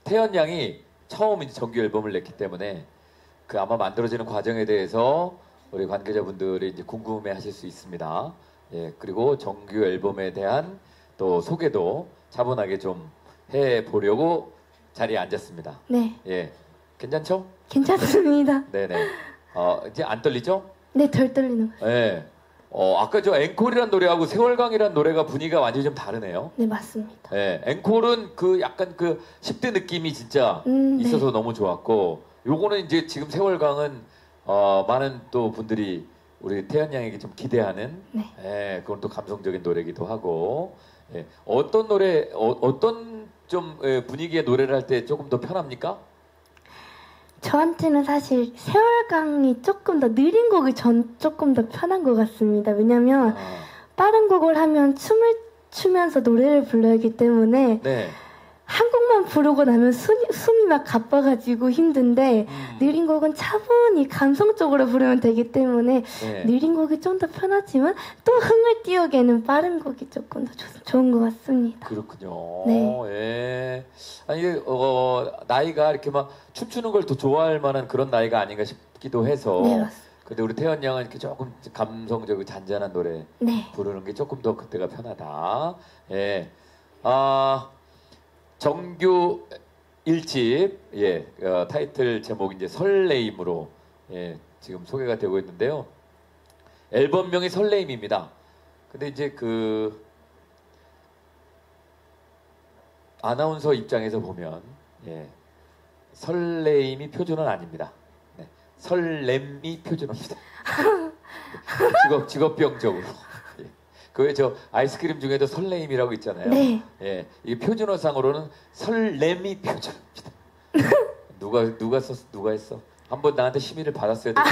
태연 양이 처음 이제 정규 앨범을 냈기 때문에 그 아마 만들어지는 과정에 대해서 우리 관계자분들이 이제 궁금해하실 수 있습니다. 예, 그리고 정규 앨범에 대한 또 소개도 차분하게 좀 해보려고 자리에 앉았습니다. 네. 예, 괜찮죠? 괜찮습니다. 네네. 이제 안 떨리죠? 네, 덜 떨리는 거. 네. 아까 저 앵콜이란 노래하고 세월강이란 노래가 분위기가 완전히 좀 다르네요. 네, 맞습니다. 네, 앵콜은 그 약간 그 10대 느낌이 진짜 있어서 네. 너무 좋았고, 요거는 이제 지금 세월강은 많은 또 분들이 우리 태연 양에게 좀 기대하는, 네. 예, 그건 또 감성적인 노래기도 하고, 예, 어떤 노래, 어떤 좀 분위기의 노래를 할 때 조금 더 편합니까? 저한테는 사실 세월강이 조금 더 느린 곡이 조금 더 편한 것 같습니다. 왜냐면 빠른 곡을 하면 춤을 추면서 노래를 불러야 하기 때문에 네. 한 곡만 부르고 나면 숨이 막 가빠가지고 힘든데 느린 곡은 차분히 감성적으로 부르면 되기 때문에 네. 느린 곡이 좀 더 편하지만 또 흥을 띄우기에는 빠른 곡이 조금 더 좋은 것 같습니다. 그렇군요. 네. 예. 아니, 나이가 이렇게 막 춤추는 걸 더 좋아할 만한 그런 나이가 아닌가 싶기도 해서. 네, 맞습니다. 근데 우리 태연 양은 이렇게 조금 감성적이고 잔잔한 노래 네. 부르는 게 조금 더 그때가 편하다. 예. 정규 1집, 예, 타이틀 제목이 이제 설레임으로, 예, 지금 소개가 되고 있는데요. 앨범명이 설레임입니다. 근데 이제 그, 아나운서 입장에서 보면, 예, 설레임이 표준어는 아닙니다. 네, 설렘이 표준어입니다. 직업병적으로. 그 외에 저 아이스크림 중에도 설레임이라고 있잖아요. 네. 예, 이 표준어상으로는 설렘이 표준어입니다. 누가 했어? 한번 나한테 심의를 받았어야 된다.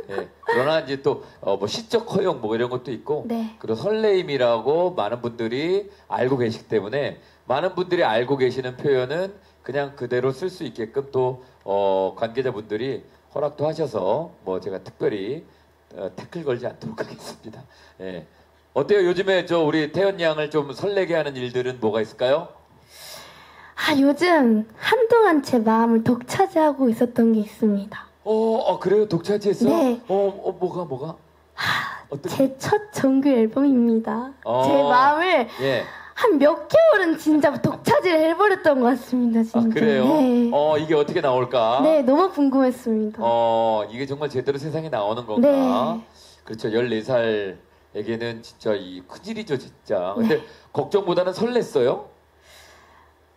예, 그러나 이제 또 뭐 시적 허용 뭐 이런 것도 있고, 네. 그리고 설레임이라고 많은 분들이 알고 계시기 때문에 많은 분들이 알고 계시는 표현은 그냥 그대로 쓸 수 있게끔 또 관계자분들이 허락도 하셔서 뭐 제가 특별히 태클 걸지 않도록 하겠습니다. 예. 어때요? 요즘에 저 우리 태연 양을 좀 설레게 하는 일들은 뭐가 있을까요? 요즘 한동안 제 마음을 독차지하고 있었던 게 있습니다. 그래요? 독차지했어? 네. 뭐가? 제 첫 정규 앨범입니다. 제 마음을 예. 한 몇 개월은 진짜 독차지를 해버렸던 것 같습니다. 진짜. 그래요? 네. 이게 어떻게 나올까? 네, 너무 궁금했습니다. 이게 정말 제대로 세상에 나오는 건가? 네. 그렇죠. 14살에게는 진짜 이 큰일이죠, 진짜. 근데 네. 걱정보다는 설렜어요?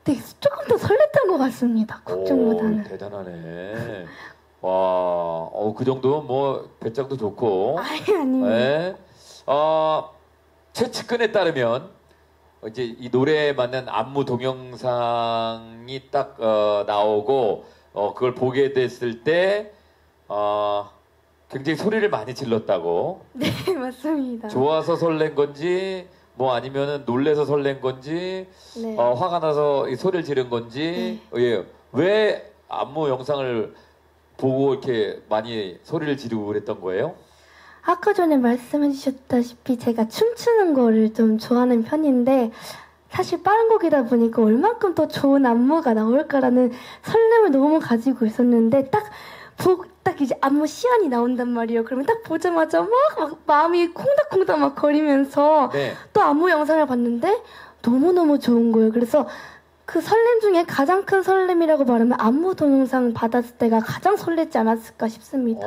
네, 조금 더 설렜던 것 같습니다. 걱정보다는. 대단하네. 와, 그 정도면 뭐 배짱도 좋고. 아닙니다. 네. 최측근에 따르면 이제 이 노래에 맞는 안무 동영상이 딱 나오고 그걸 보게 됐을 때 굉장히 소리를 많이 질렀다고. 네, 맞습니다. 좋아서 설렌 건지 뭐 아니면은 놀래서 설렌 건지 네. 화가 나서 이 소리를 지른 건지 예. 왜 안무 영상을 보고 이렇게 많이 소리를 지르고 그랬던 거예요? 아까 전에 말씀해 주셨다시피 제가 춤추는 거를 좀 좋아하는 편인데 사실 빠른 곡이다 보니까 얼만큼 더 좋은 안무가 나올까라는 설렘을 너무 가지고 있었는데 딱 이제 안무 시연이 나온단 말이에요. 그러면 딱 보자마자 막 마음이 콩닥콩닥 막 거리면서 네. 또 안무 영상을 봤는데 너무너무 좋은 거예요. 그래서 그 설렘 중에 가장 큰 설렘이라고 말하면 안무 동영상 받았을 때가 가장 설레지 않았을까 싶습니다.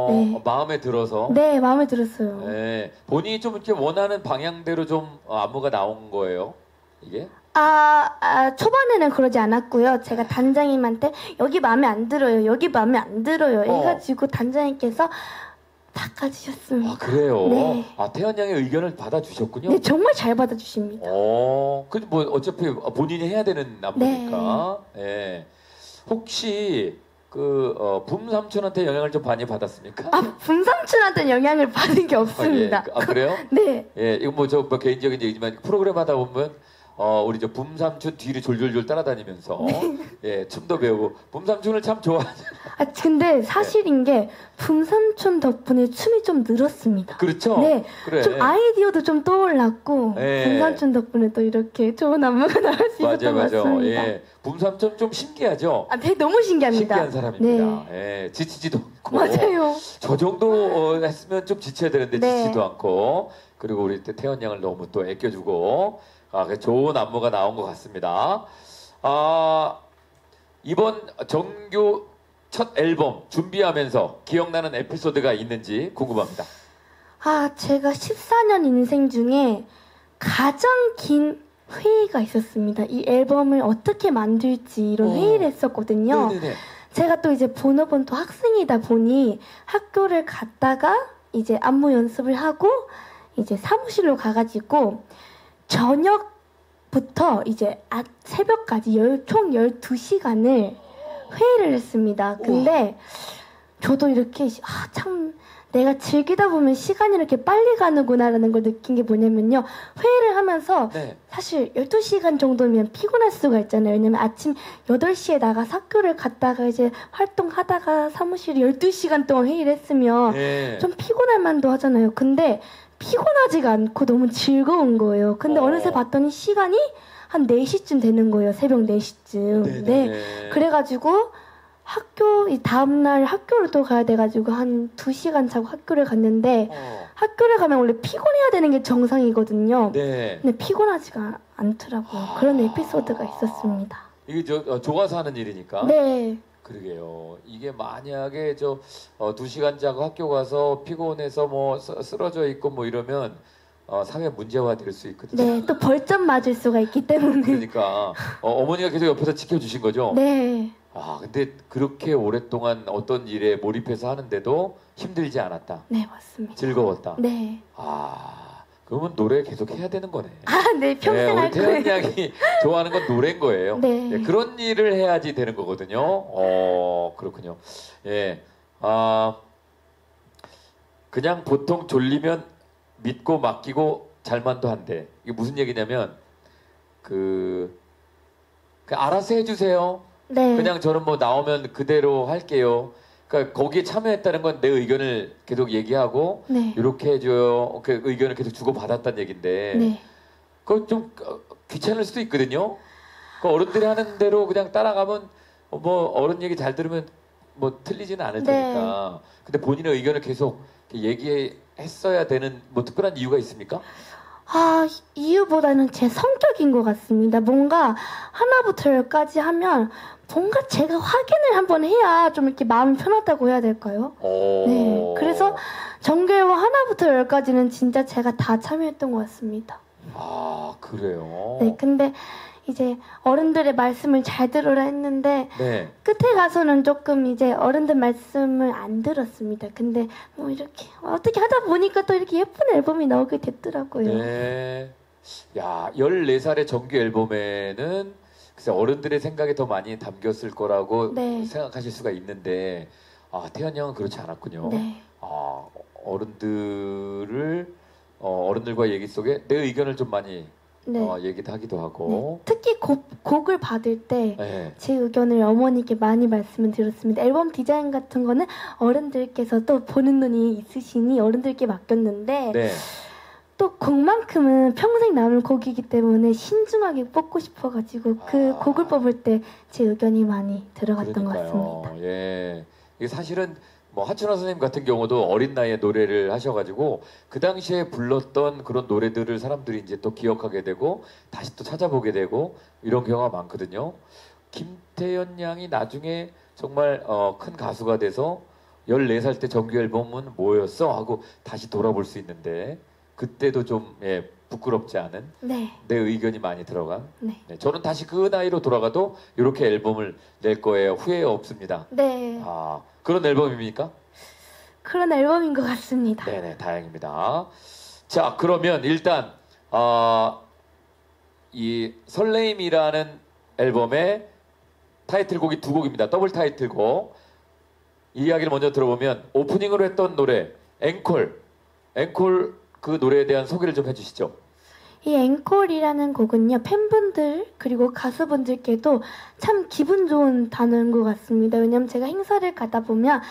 네. 마음에 들어서. 네, 마음에 들었어요. 네. 본인이 좀 이렇게 원하는 방향대로 좀 안무가 나온 거예요, 이게? 초반에는 그러지 않았고요. 제가 단장님한테 여기 마음에 안 들어요. 여기 마음에 안 들어요. 해가지고 단장님께서 바꿔주셨습니다. 그래요? 네. 태연 양의 의견을 받아주셨군요? 네, 정말 잘 받아주십니다. 근데 뭐 어차피 본인이 해야 되는 안무니까. 네. 혹시 붐 삼촌한테 영향을 좀 많이 받았습니까? 붐 삼촌한테는 영향을 받은 게 없습니다. 그래요? 네. 예, 이거 뭐 개인적인 얘기지만 프로그램 하다 보면 우리 저 붐삼촌 뒤를 졸졸졸 따라다니면서 예, 춤도 배우고 붐삼촌을 참 좋아하죠. 아, 근데 사실인 게 붐삼촌 덕분에 춤이 좀 늘었습니다. 그렇죠? 네. 그래. 좀 아이디어도 좀 떠올랐고 네. 붐삼촌 덕분에 또 이렇게 좋은 안무가 나올 수 있었던 것 같습니다. 예. 붐삼촌 좀 신기하죠? 아, 되게 너무 신기합니다. 신기한 사람입니다. 예, 지치지도 않고. 맞아요. 저 정도 했으면 좀 지쳐야 되는데 네. 지치지도 않고. 그리고 우리 태연 양을 너무 또 아껴주고. 좋은 안무가 나온 것 같습니다. 이번 정규 첫 앨범 준비하면서 기억나는 에피소드가 있는지 궁금합니다. 아, 제가 14년 인생 중에 가장 긴 회의가 있었습니다. 이 앨범을 어떻게 만들지 이런 회의를 했었거든요. 네네네. 제가 또 이제 본업은 또 학생이다 보니 학교를 갔다가 이제 안무 연습을 하고 이제 사무실로 가가지고 저녁부터 이제 새벽까지 총 12시간을 회의를 했습니다. 근데 저도 이렇게 참 내가 즐기다 보면 시간이 이렇게 빨리 가는구나라는 걸 느낀 게 뭐냐면요. 회의를 하면서 네. 사실 12시간 정도면 피곤할 수가 있잖아요. 왜냐면 아침 8시에 나가서 학교를 갔다가 이제 활동하다가 사무실에 12시간 동안 회의를 했으면 네. 좀 피곤할 만도 하잖아요. 근데 피곤하지가 않고 너무 즐거운 거예요. 근데 어느새 봤더니 시간이 한 4시쯤 되는 거예요. 새벽 4시쯤. 네네네. 네. 그래가지고 이 다음날 학교를 또 가야 돼가지고 한 2시간 자고 학교를 갔는데 학교를 가면 원래 피곤해야 되는 게 정상이거든요. 네. 근데 피곤하지가 않더라고요. 그런 에피소드가 있었습니다. 이게 좋아서 하는 일이니까. 네. 그러게요. 이게 만약에 2시간 자고 학교 가서 피곤해서 뭐 쓰러져 있고 뭐 이러면 사회 문제화 될 수 있거든요. 네. 또 벌점 맞을 수가 있기 때문에. 그러니까 어머니가 계속 옆에서 지켜주신 거죠? 네. 근데 그렇게 오랫동안 어떤 일에 몰입해서 하는데도 힘들지 않았다. 네, 맞습니다. 즐거웠다. 네. 그러면 노래 계속 해야 되는 거네. 네, 평생 할 우리 태연 거예요. 양이 좋아하는 건 노래인 거예요. 네. 그런 일을 해야지 되는 거거든요. 그렇군요. 예. 그냥 보통 졸리면 믿고 맡기고 잘만도 한데 이게 무슨 얘기냐면 그냥 알아서 해주세요. 네. 그냥 저는 뭐 나오면 그대로 할게요. 그러니까 거기에 참여했다는 건 내 의견을 계속 얘기하고 네. 이렇게 해줘요. 그 의견을 계속 주고 받았다는 얘기인데 네. 그거 좀 귀찮을 수도 있거든요. 그 어른들이 하는 대로 그냥 따라가면 뭐 어른 얘기 잘 들으면 뭐 틀리지는 않을 네. 테니까. 근데 본인의 의견을 계속 얘기했어야 되는 뭐 특별한 이유가 있습니까? 이유보다는 제 성격인 것 같습니다. 뭔가 하나부터 열까지 하면 뭔가 제가 확인을 한번 해야 좀 이렇게 마음이 편하다고 해야 될까요? 네. 그래서 정규앨범 하나부터 열까지는 진짜 제가 다 참여했던 것 같습니다. 그래요? 네. 근데 이제 어른들의 말씀을 잘 들으라 했는데 네. 끝에 가서는 조금 이제 어른들 말씀을 안 들었습니다. 근데 뭐 이렇게 어떻게 하다 보니까 또 이렇게 예쁜 앨범이 나오게 됐더라고요. 네. 야, 14살의 정규 앨범에는 글쎄 어른들의 생각이 더 많이 담겼을 거라고 네. 생각하실 수가 있는데 태연 양은 그렇지 않았군요. 네. 어른들과 얘기 속에 내 의견을 좀 많이 네. 얘기도 하기도 하고. 네. 특히 곡을 받을 때 제 네. 의견을 어머니께 많이 말씀을 드렸습니다. 앨범 디자인 같은 거는 어른들께서 또 보는 눈이 있으시니 어른들께 맡겼는데 네. 또 곡만큼은 평생 남을 곡이기 때문에 신중하게 뽑고 싶어가지고 그 곡을 뽑을 때 제 의견이 많이 들어갔던 것 같습니다. 예. 이게 사실은 뭐 하춘화 선생님 같은 경우도 어린 나이에 노래를 하셔가지고 그 당시에 불렀던 그런 노래들을 사람들이 이제 또 기억하게 되고 다시 또 찾아보게 되고 이런 경우가 많거든요. 김태연 양이 나중에 정말 큰 가수가 돼서 14살 때 정규 앨범은 뭐였어? 하고 다시 돌아볼 수 있는데 그때도 좀 부끄럽지 않은 네. 내 의견이 많이 들어간 네. 저는 다시 그 나이로 돌아가도 이렇게 앨범을 낼 거예요. 후회 없습니다. 네. 그런 앨범입니까? 그런 앨범인 것 같습니다. 네네, 다행입니다. 자, 그러면 일단 이 설레임이라는 앨범의 타이틀곡이 2곡입니다. 더블 타이틀곡. 이 이야기를 먼저 들어보면 오프닝으로 했던 노래 앵콜 그 노래에 대한 소개를 좀 해주시죠. 이 앵콜이라는 곡은요, 팬분들 그리고 가수분들께도 참 기분 좋은 단어인 것 같습니다. 왜냐면 제가 행사를 가다 보면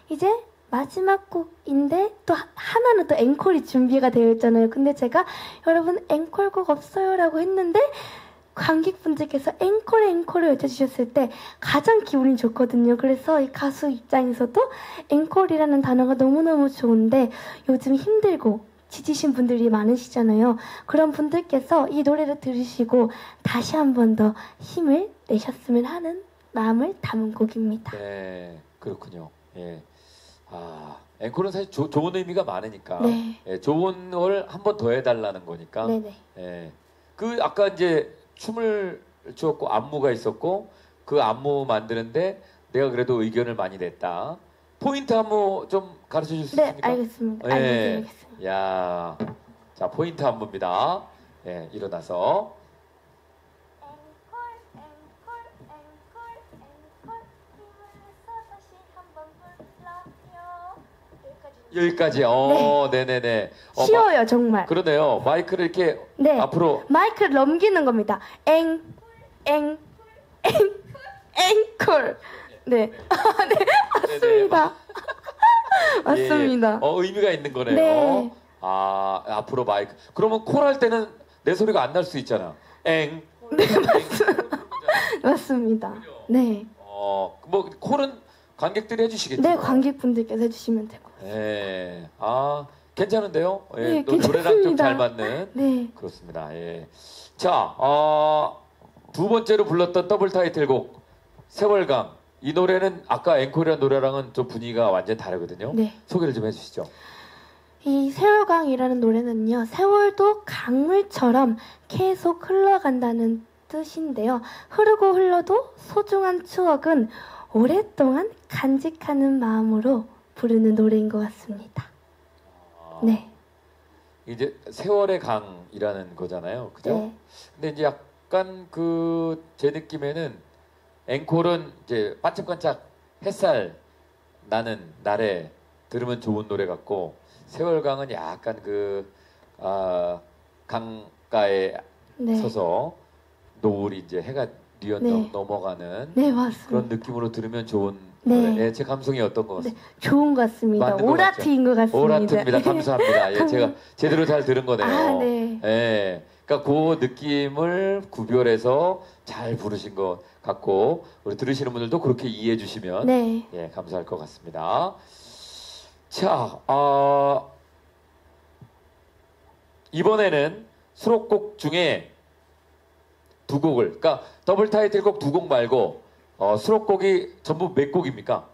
이제 마지막 곡인데 또 하나는 또 앵콜이 준비가 되어 있잖아요. 근데 제가 여러분 앵콜곡 없어요 라고 했는데 관객분들께서 앵콜을 외쳐주셨을 때 가장 기분이 좋거든요. 그래서 이 가수 입장에서도 앵콜이라는 단어가 너무너무 좋은데 요즘 힘들고 지치신 분들이 많으시잖아요. 그런 분들께서 이 노래를 들으시고 다시 한 번 더 힘을 내셨으면 하는 마음을 담은 곡입니다. 네, 그렇군요. 예. 아, 앵콜은 사실 좋은 의미가 많으니까. 네. 예, 좋은 걸 한 번 더 해달라는 거니까. 네네. 예. 그 아까 이제 춤을 추었고 안무가 있었고 그 안무 만드는데 내가 그래도 의견을 많이 냈다. 포인트 안무 좀 가르쳐 줄 수 네, 있습니까? 알겠습니다. 예. 알겠습니다. 야, 자 포인트 안무입니다. 예, 일어나서 여기까지. 네네네. 쉬워요, 정말. 그러네요. 마이크를 이렇게 네. 앞으로 마이크를 넘기는 겁니다. 앵콜. 네. 네, 맞습니다. 맞습니다. 예, 의미가 있는 거네요. 네. 아, 앞으로 마이크. 그러면 콜 할 때는 내 소리가 안 날 수 있잖아. 네, 맞습니다. 네. 뭐 콜은 관객들이 해주시겠죠? 네, 관객분들께서 해주시면 되고. 네. 아, 괜찮은데요? 예, 네, 노래랑 좀 괜찮습니다. 잘 맞는. 네. 그렇습니다. 예. 자, 두 번째로 불렀던 더블 타이틀곡 세월강. 이 노래는 아까 앵콜이라는 노래랑은 좀 분위기가 완전히 다르거든요. 네. 소개를 좀 해주시죠. 이 세월강이라는 노래는요, 세월도 강물처럼 계속 흘러간다는 뜻인데요. 흐르고 흘러도 소중한 추억은 오랫동안 간직하는 마음으로 부르는 노래인 것 같습니다. 네. 이제 세월의 강이라는 거잖아요. 그죠? 네. 근데 이제 약간 제 느낌에는 앵콜은 이제 반짝반짝 햇살 나는 날에 들으면 좋은 노래 같고 세월강은 약간 강가에 네. 서서 노을이 이제 해가 뉘어 네. 넘어가는 네, 맞습니다. 그런 느낌으로 들으면 좋은 네. 노래. 예, 제 감성이 어떤 것 네, 같습니다. 좋은 것 같습니다. 맞는 것 오라트인 것 같습니다. 오라트입니다. 감사합니다. 예, 제가 제대로 잘 들은 거네요. 아, 네. 예, 그러니까 그 느낌을 구별해서 잘 부르신 것 같고 우리 들으시는 분들도 그렇게 이해해 주시면 네. 예, 감사할 것 같습니다. 자, 이번에는 수록곡 중에 두 곡을, 그러니까 더블 타이틀곡 두 곡 말고 수록곡이 전부 몇 곡입니까?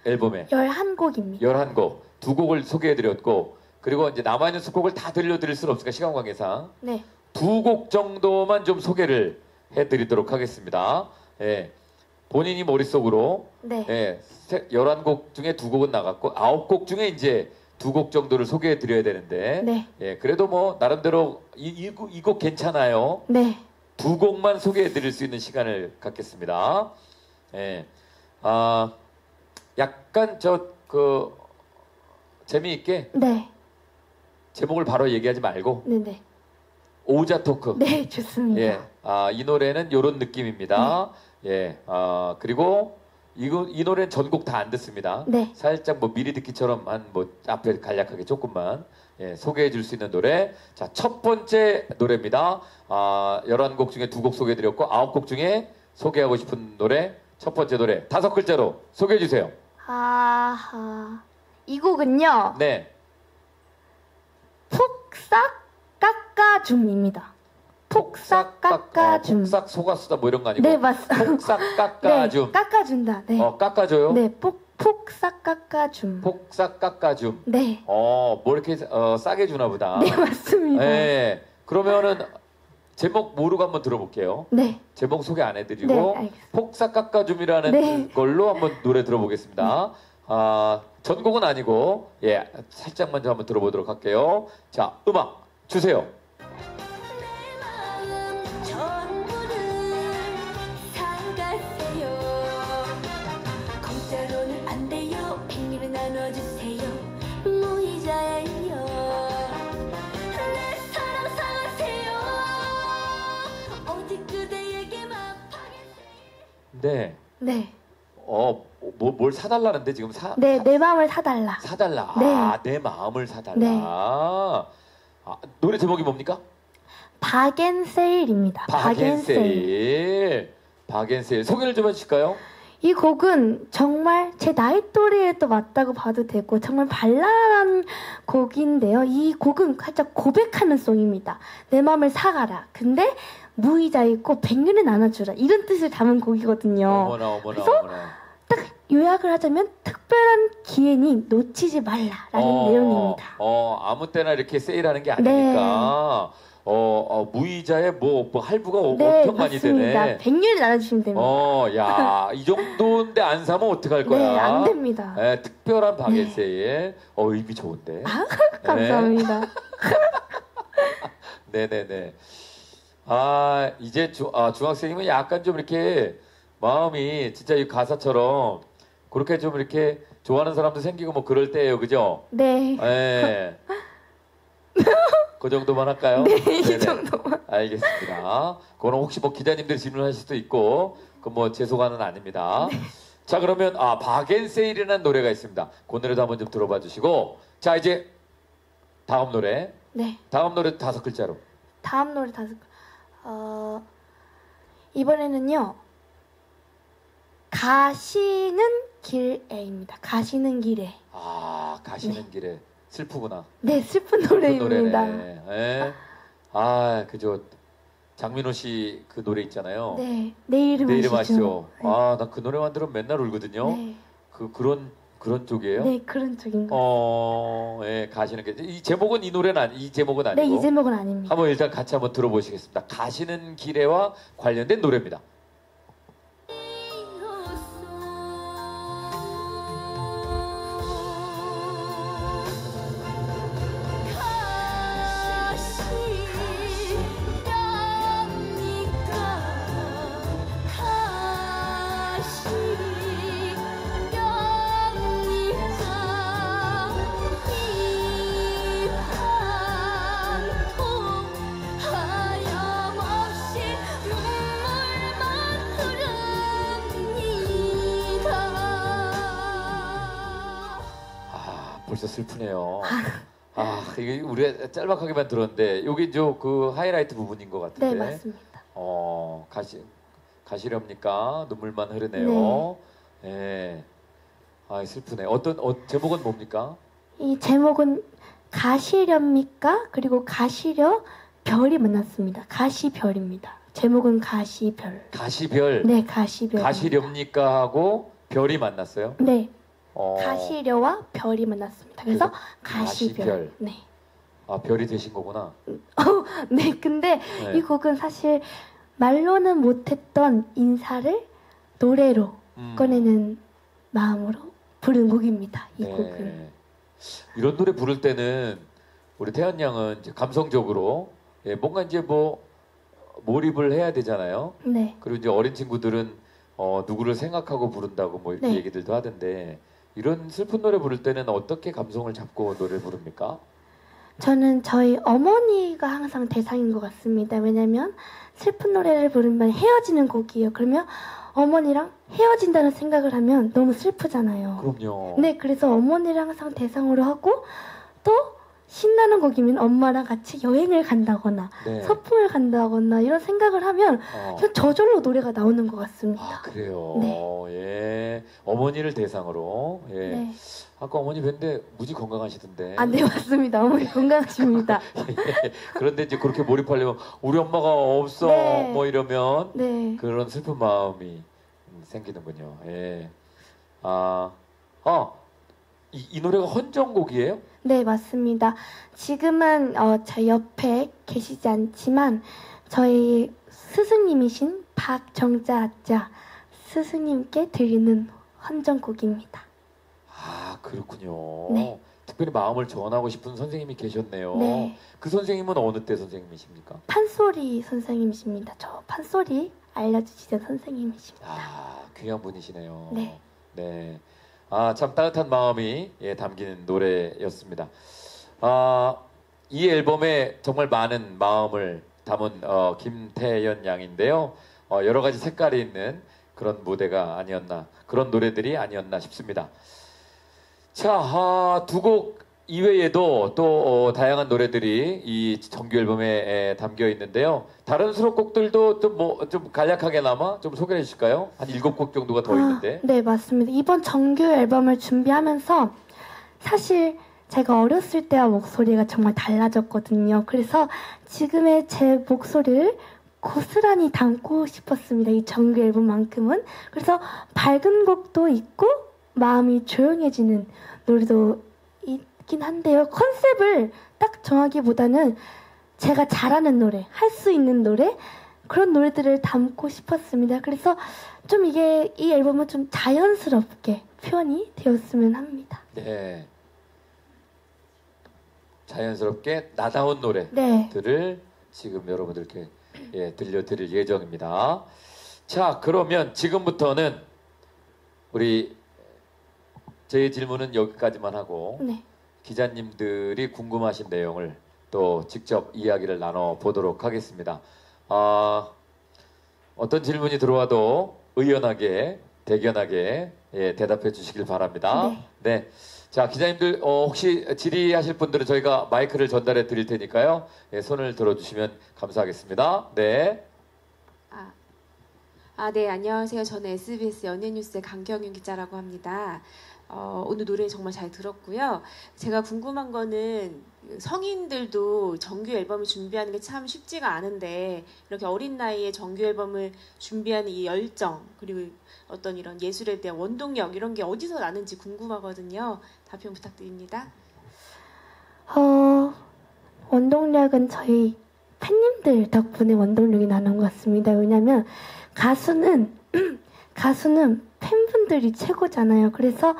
앨범에 11곡입니다. 11곡, 두 곡을 소개해드렸고 그리고 이제 남아있는 수록곡을 다 들려드릴 수는 없으니까 시간 관계상 네. 두 곡 정도만 좀 소개를 해드리도록 하겠습니다. 예, 본인이 머릿속으로 네. 예, 11곡 중에 두 곡은 나갔고 9곡 중에 이제 두 곡 정도를 소개해 드려야 되는데 네. 예, 그래도 뭐 나름대로 이 곡 괜찮아요. 네. 두 곡만 소개해 드릴 수 있는 시간을 갖겠습니다. 예. 약간 재미있게 네. 제목을 바로 얘기하지 말고 네. 네. 오자 토크. 네, 좋습니다. 예. 이 노래는 요런 느낌입니다. 예. 그리고 이 노래는 전곡 다 안 듣습니다. 네. 살짝 뭐 미리 듣기처럼 앞에 간략하게 조금만 예, 소개해 줄 수 있는 노래. 자, 첫 번째 노래입니다. 11곡 중에 두 곡 소개해 드렸고 9곡 중에 소개하고 싶은 노래. 첫 번째 노래 5글자로 소개해 주세요. 아하. 이 곡은요. 네. 폭삭 깎아줌입니다. 폭삭 깎아줌. 폭삭 속았수다 뭐 이런 거 아니고. 네, 맞습니다. 폭삭 깎아줌. 네, 깎아준다. 네. 깎아줘요? 네, 폭삭 깎아줌. 폭삭 깎아줌. 네. 뭐 이렇게 싸게 주나 보다. 네, 맞습니다. 네. 그러면은 제목 모르고 한번 들어볼게요. 네. 제목 소개 안 네, 해드리고 알겠습니다. 폭삭 깎아줌이라는 네. 걸로 한번 노래 들어보겠습니다. 전곡은 아니고 예 살짝만 좀 한번 들어보도록 할게요. 자, 음악 주세요. 있는데 네. 뭘 사달라는데 지금 네, 내 마음을 사달라. 사달라. 네. 아, 내 마음을 사달라. 네. 아, 노래 제목이 뭡니까? 박앤세일입니다. 박앤세일. 박앤세일. 소개를 좀 해주실까요? 이 곡은 정말 제 나이 또래에 또 맞다고 봐도 되고 정말 발랄한 곡인데요. 이 곡은 살짝 고백하는 송입니다. 내 마음을 사가라. 근데 무이자 있고 백년은 안아주라. 이런 뜻을 담은 곡이거든요. 어머나. 딱 요약을 하자면 특별한 기회니 놓치지 말라라는 내용입니다. 아무 때나 이렇게 세일하는 게 아니니까. 무이자에 뭐 할부가 엄청 많이 맞습니다. 되네. 100년이 나눠주시면 됩니다. 야, 이 정도인데 안 사면 어떡할 거야? 네, 안 됩니다. 네, 특별한 박앤세일. 의미 좋은데. 감사합니다. 네네네. 이제 중학생이면 약간 좀 이렇게 마음이 진짜 이 가사처럼 그렇게 좀 이렇게 좋아하는 사람도 생기고 뭐 그럴 때예요, 그죠? 네. 네. 그 정도만 할까요? 네, 네네. 이 정도만. 알겠습니다. 그거는 혹시 뭐 기자님들 질문하실 수도 있고, 그 뭐 죄송한은 아닙니다. 네. 자, 그러면 박앤세일이라는 노래가 있습니다. 그 노래도 한번 좀 들어봐 주시고, 자 이제 다음 노래. 네. 다음 노래 5글자로. 다음 노래 이번에는요. 가시는 길에입니다. 가시는 길에. 가시는 길에. 슬프구나. 네, 슬픈 노래입니다. 노래네. 네. 그죠. 장민호 씨 그 노래 있잖아요. 네, 내 이름 내 이름 아시죠? 아시죠? 네. 나 그 노래만 들으면 맨날 울거든요. 네. 그런 쪽이에요? 네, 그런 쪽인 것 같아요. 예, 가시는 게. 이 제목은 이 제목은 아니고. 네, 이 제목은 아닙니다. 한번 일단 같이 한번 들어보시겠습니다. 가시는 길에와 관련된 노래입니다. 벌써 슬프네요. 이게 우리가 짤막하게만 들었는데 여기 그 하이라이트 부분인 것 같은데. 네, 맞습니다. 가시렵니까? 눈물만 흐르네요. 네. 슬프네. 제목은 뭡니까? 이 제목은 가시렵니까? 그리고 가시려 별이 만났습니다. 가시별입니다. 제목은 가시별. 가시별. 네, 가시별. 가시렵니까 하고 별이 만났어요? 네. 가시려와 별이 만났습니다. 그래서 가시별. 가시별. 네. 별이 되신 거구나. 네, 근데 이 곡은 사실 말로는 못했던 인사를 노래로 꺼내는 마음으로 부른 곡입니다. 이 곡은. 이런 노래 부를 때는 우리 태연 양은 이제 감성적으로 뭔가 이제 뭐 몰입을 해야 되잖아요. 네. 그리고 이제 어린 친구들은 누구를 생각하고 부른다고 뭐 이렇게 네. 얘기들도 하던데 이런 슬픈 노래 부를 때는 어떻게 감성을 잡고 노래를 부릅니까? 저는 저희 어머니가 항상 대상인 것 같습니다. 왜냐면 슬픈 노래를 부르면 헤어지는 곡이에요. 그러면 어머니랑 헤어진다는 생각을 하면 너무 슬프잖아요. 그럼요. 네, 그래서 어머니를 항상 대상으로 하고 또 신나는 곡이면 엄마랑 같이 여행을 간다거나 네. 서풍을 간다거나 이런 생각을 하면 그냥 저절로 노래가 나오는 것 같습니다. 그래요. 네. 예. 어머니를 대상으로. 예. 네. 아까 어머니 뵀는데 무지 건강하시던데. 네, 맞습니다. 어머니 건강하십니다. 그런데 이제 그렇게 몰입하려면 우리 엄마가 없어 네. 뭐 이러면 네. 그런 슬픈 마음이 생기는군요. 예. 이 노래가 헌정곡이에요? 네, 맞습니다. 지금은 저 옆에 계시지 않지만 저희 스승님이신 박정자자 스승님께 드리는 헌정곡입니다. 그렇군요. 네. 특별히 마음을 전하고 싶은 선생님이 계셨네요. 네. 그 선생님은 어느 때 선생님이십니까? 판소리 선생님이십니다. 저 판소리 알려주시던 선생님이십니다. 귀한 분이시네요. 네. 네. 참 따뜻한 마음이 담긴 노래였습니다. 이 앨범에 정말 많은 마음을 담은 김태연 양인데요. 여러 가지 색깔이 있는 그런 무대가 아니었나, 그런 노래들이 아니었나 싶습니다. 자, 두 곡 이외에도 또 다양한 노래들이 이 정규 앨범에 담겨 있는데요. 다른 수록곡들도 좀 간략하게나마 좀 소개해 주실까요? 한 7곡 정도가 더 있는데. 네, 맞습니다. 이번 정규 앨범을 준비하면서 사실 제가 어렸을 때와 목소리가 정말 달라졌거든요. 그래서 지금의 제 목소리를 고스란히 담고 싶었습니다. 이 정규 앨범만큼은. 그래서 밝은 곡도 있고 마음이 조용해지는 노래도 있긴 한데요. 컨셉을 딱 정하기보다는 제가 잘하는 노래, 할 수 있는 노래, 그런 노래들을 담고 싶었습니다. 그래서 좀 이게 이 앨범은 좀 자연스럽게 표현이 되었으면 합니다. 네. 자연스럽게 나다운 네. 노래들을 지금 여러분들께 들려드릴 예정입니다. 자, 그러면 지금부터는 우리 제 질문은 여기까지만 하고 네. 기자님들이 궁금하신 내용을 또 직접 이야기를 나눠보도록 하겠습니다. 어떤 질문이 들어와도 의연하게, 대견하게 대답해 주시길 바랍니다. 네. 자, 기자님들 혹시 질의하실 분들은 저희가 마이크를 전달해 드릴 테니까요. 손을 들어주시면 감사하겠습니다. 네. 네, 안녕하세요. 저는 SBS 연예뉴스의 강경윤 기자라고 합니다. 오늘 노래 정말 잘 들었고요. 제가 궁금한 거는 성인들도 정규 앨범을 준비하는 게 참 쉽지가 않은데 이렇게 어린 나이에 정규 앨범을 준비하는 이 열정 그리고 어떤 이런 예술에 대한 원동력 이런 게 어디서 나는지 궁금하거든요. 답변 부탁드립니다. 원동력은 저희 팬님들 덕분에 원동력이 나는 것 같습니다. 왜냐면 가수는 팬분들이 최고잖아요. 그래서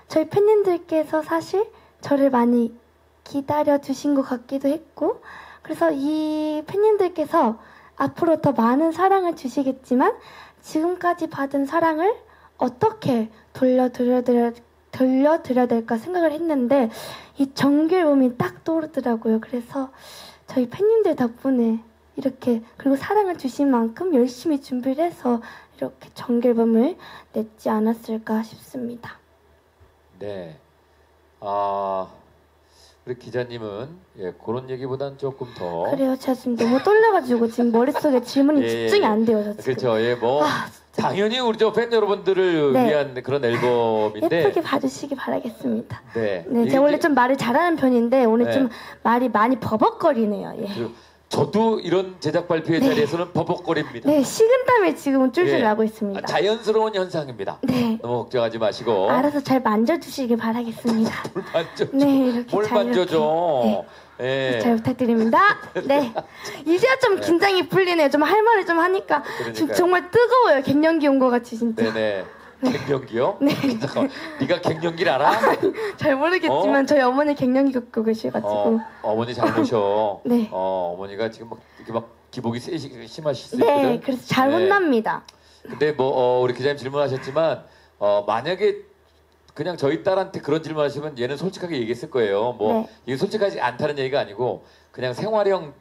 저희 팬님들께서 사실 저를 많이 기다려 주신 것 같기도 했고, 그래서 이 팬님들께서 앞으로 더 많은 사랑을 주시겠지만 지금까지 받은 사랑을 어떻게 돌려드려야 될까 생각을 했는데 이 정규 앨범이 딱 떠오르더라고요. 그래서 저희 팬님들 덕분에 이렇게 그리고 사랑을 주신 만큼 열심히 준비를 해서 이렇게 정규 앨범을 냈지 않았을까 싶습니다. 네. 우리 기자님은 그런 얘기보단 조금 더 그래요. 제가 지금 너무 떨려가지고 지금 머릿속에 질문이 집중이 안 돼요. 저 지금. 그렇죠. 당연히 우리 팬 여러분들을 네. 위한 그런 앨범인데 예쁘게 봐주시기 바라겠습니다. 네. 제가 원래 좀 말을 잘하는 편인데 오늘 네. 좀 말이 많이 버벅거리네요. 저도 이런 제작 발표회 자리에서는 버벅거립니다. 네, 식은땀이 지금은 쫄쫄 나고 있습니다. 자연스러운 현상입니다. 네. 너무 걱정하지 마시고. 알아서 잘 만져주시기 바라겠습니다. 뭘 만져줘? 네, 이렇게 뭘 잘 만져줘? 네. 잘 부탁드립니다. 네. 이제야 좀 긴장이 풀리네요. 좀 할 말을 좀 하니까 지금 정말 뜨거워요. 갱년기 온 것 같이 진짜. 네네. 갱년기요? 네. 잠깐, 네가 갱년기를 알아? 잘 모르겠지만 저희 어머니 갱년기 겪고 계셔가지고. 어머니 잘 모셔. 네. 어머니가 지금 이렇게 기복이 심하실 수 있거든. 네, 그래서 잘 혼납니다. 근데 우리 기자님 질문하셨지만 만약에 그냥 저희 딸한테 그런 질문하시면 얘는 솔직하게 얘기했을 거예요. 네. 이게 솔직하지 않다는 얘기가 아니고 그냥 생활형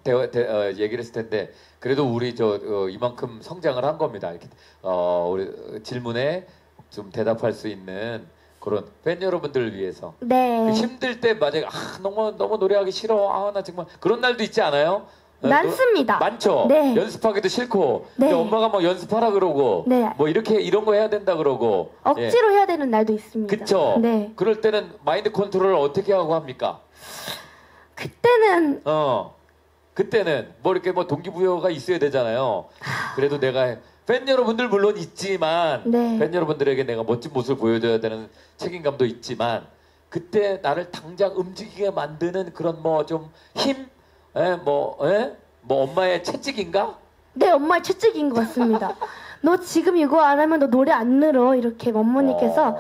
얘기를 했을 텐데 그래도 우리 이만큼 성장을 한 겁니다. 이렇게 우리 질문에 좀 대답할 수 있는 그런 팬 여러분들을 위해서. 네. 힘들 때 만약에 너무 노래하기 싫어. 나 정말 그런 날도 있지 않아요? 많습니다. 많죠. 네. 연습하기도 싫고. 네. 근데 엄마가 뭐 연습하라 그러고. 네. 이런 거 해야 된다 그러고. 억지로 해야 되는 날도 있습니다. 그쵸? 네. 그럴 때는 마인드 컨트롤을 어떻게 하고 합니까? 그때는 이렇게 동기부여가 있어야 되잖아요. 그래도 내가 팬 여러분들 물론 있지만 네. 팬 여러분들에게 내가 멋진 모습을 보여줘야 되는 책임감도 있지만 그때 나를 당장 움직이게 만드는 그런 좀 힘? 엄마의 채찍인가? 네, 엄마의 채찍인 것 같습니다. 너 지금 이거 안 하면 너 노래 안 늘어. 이렇게 어머니께서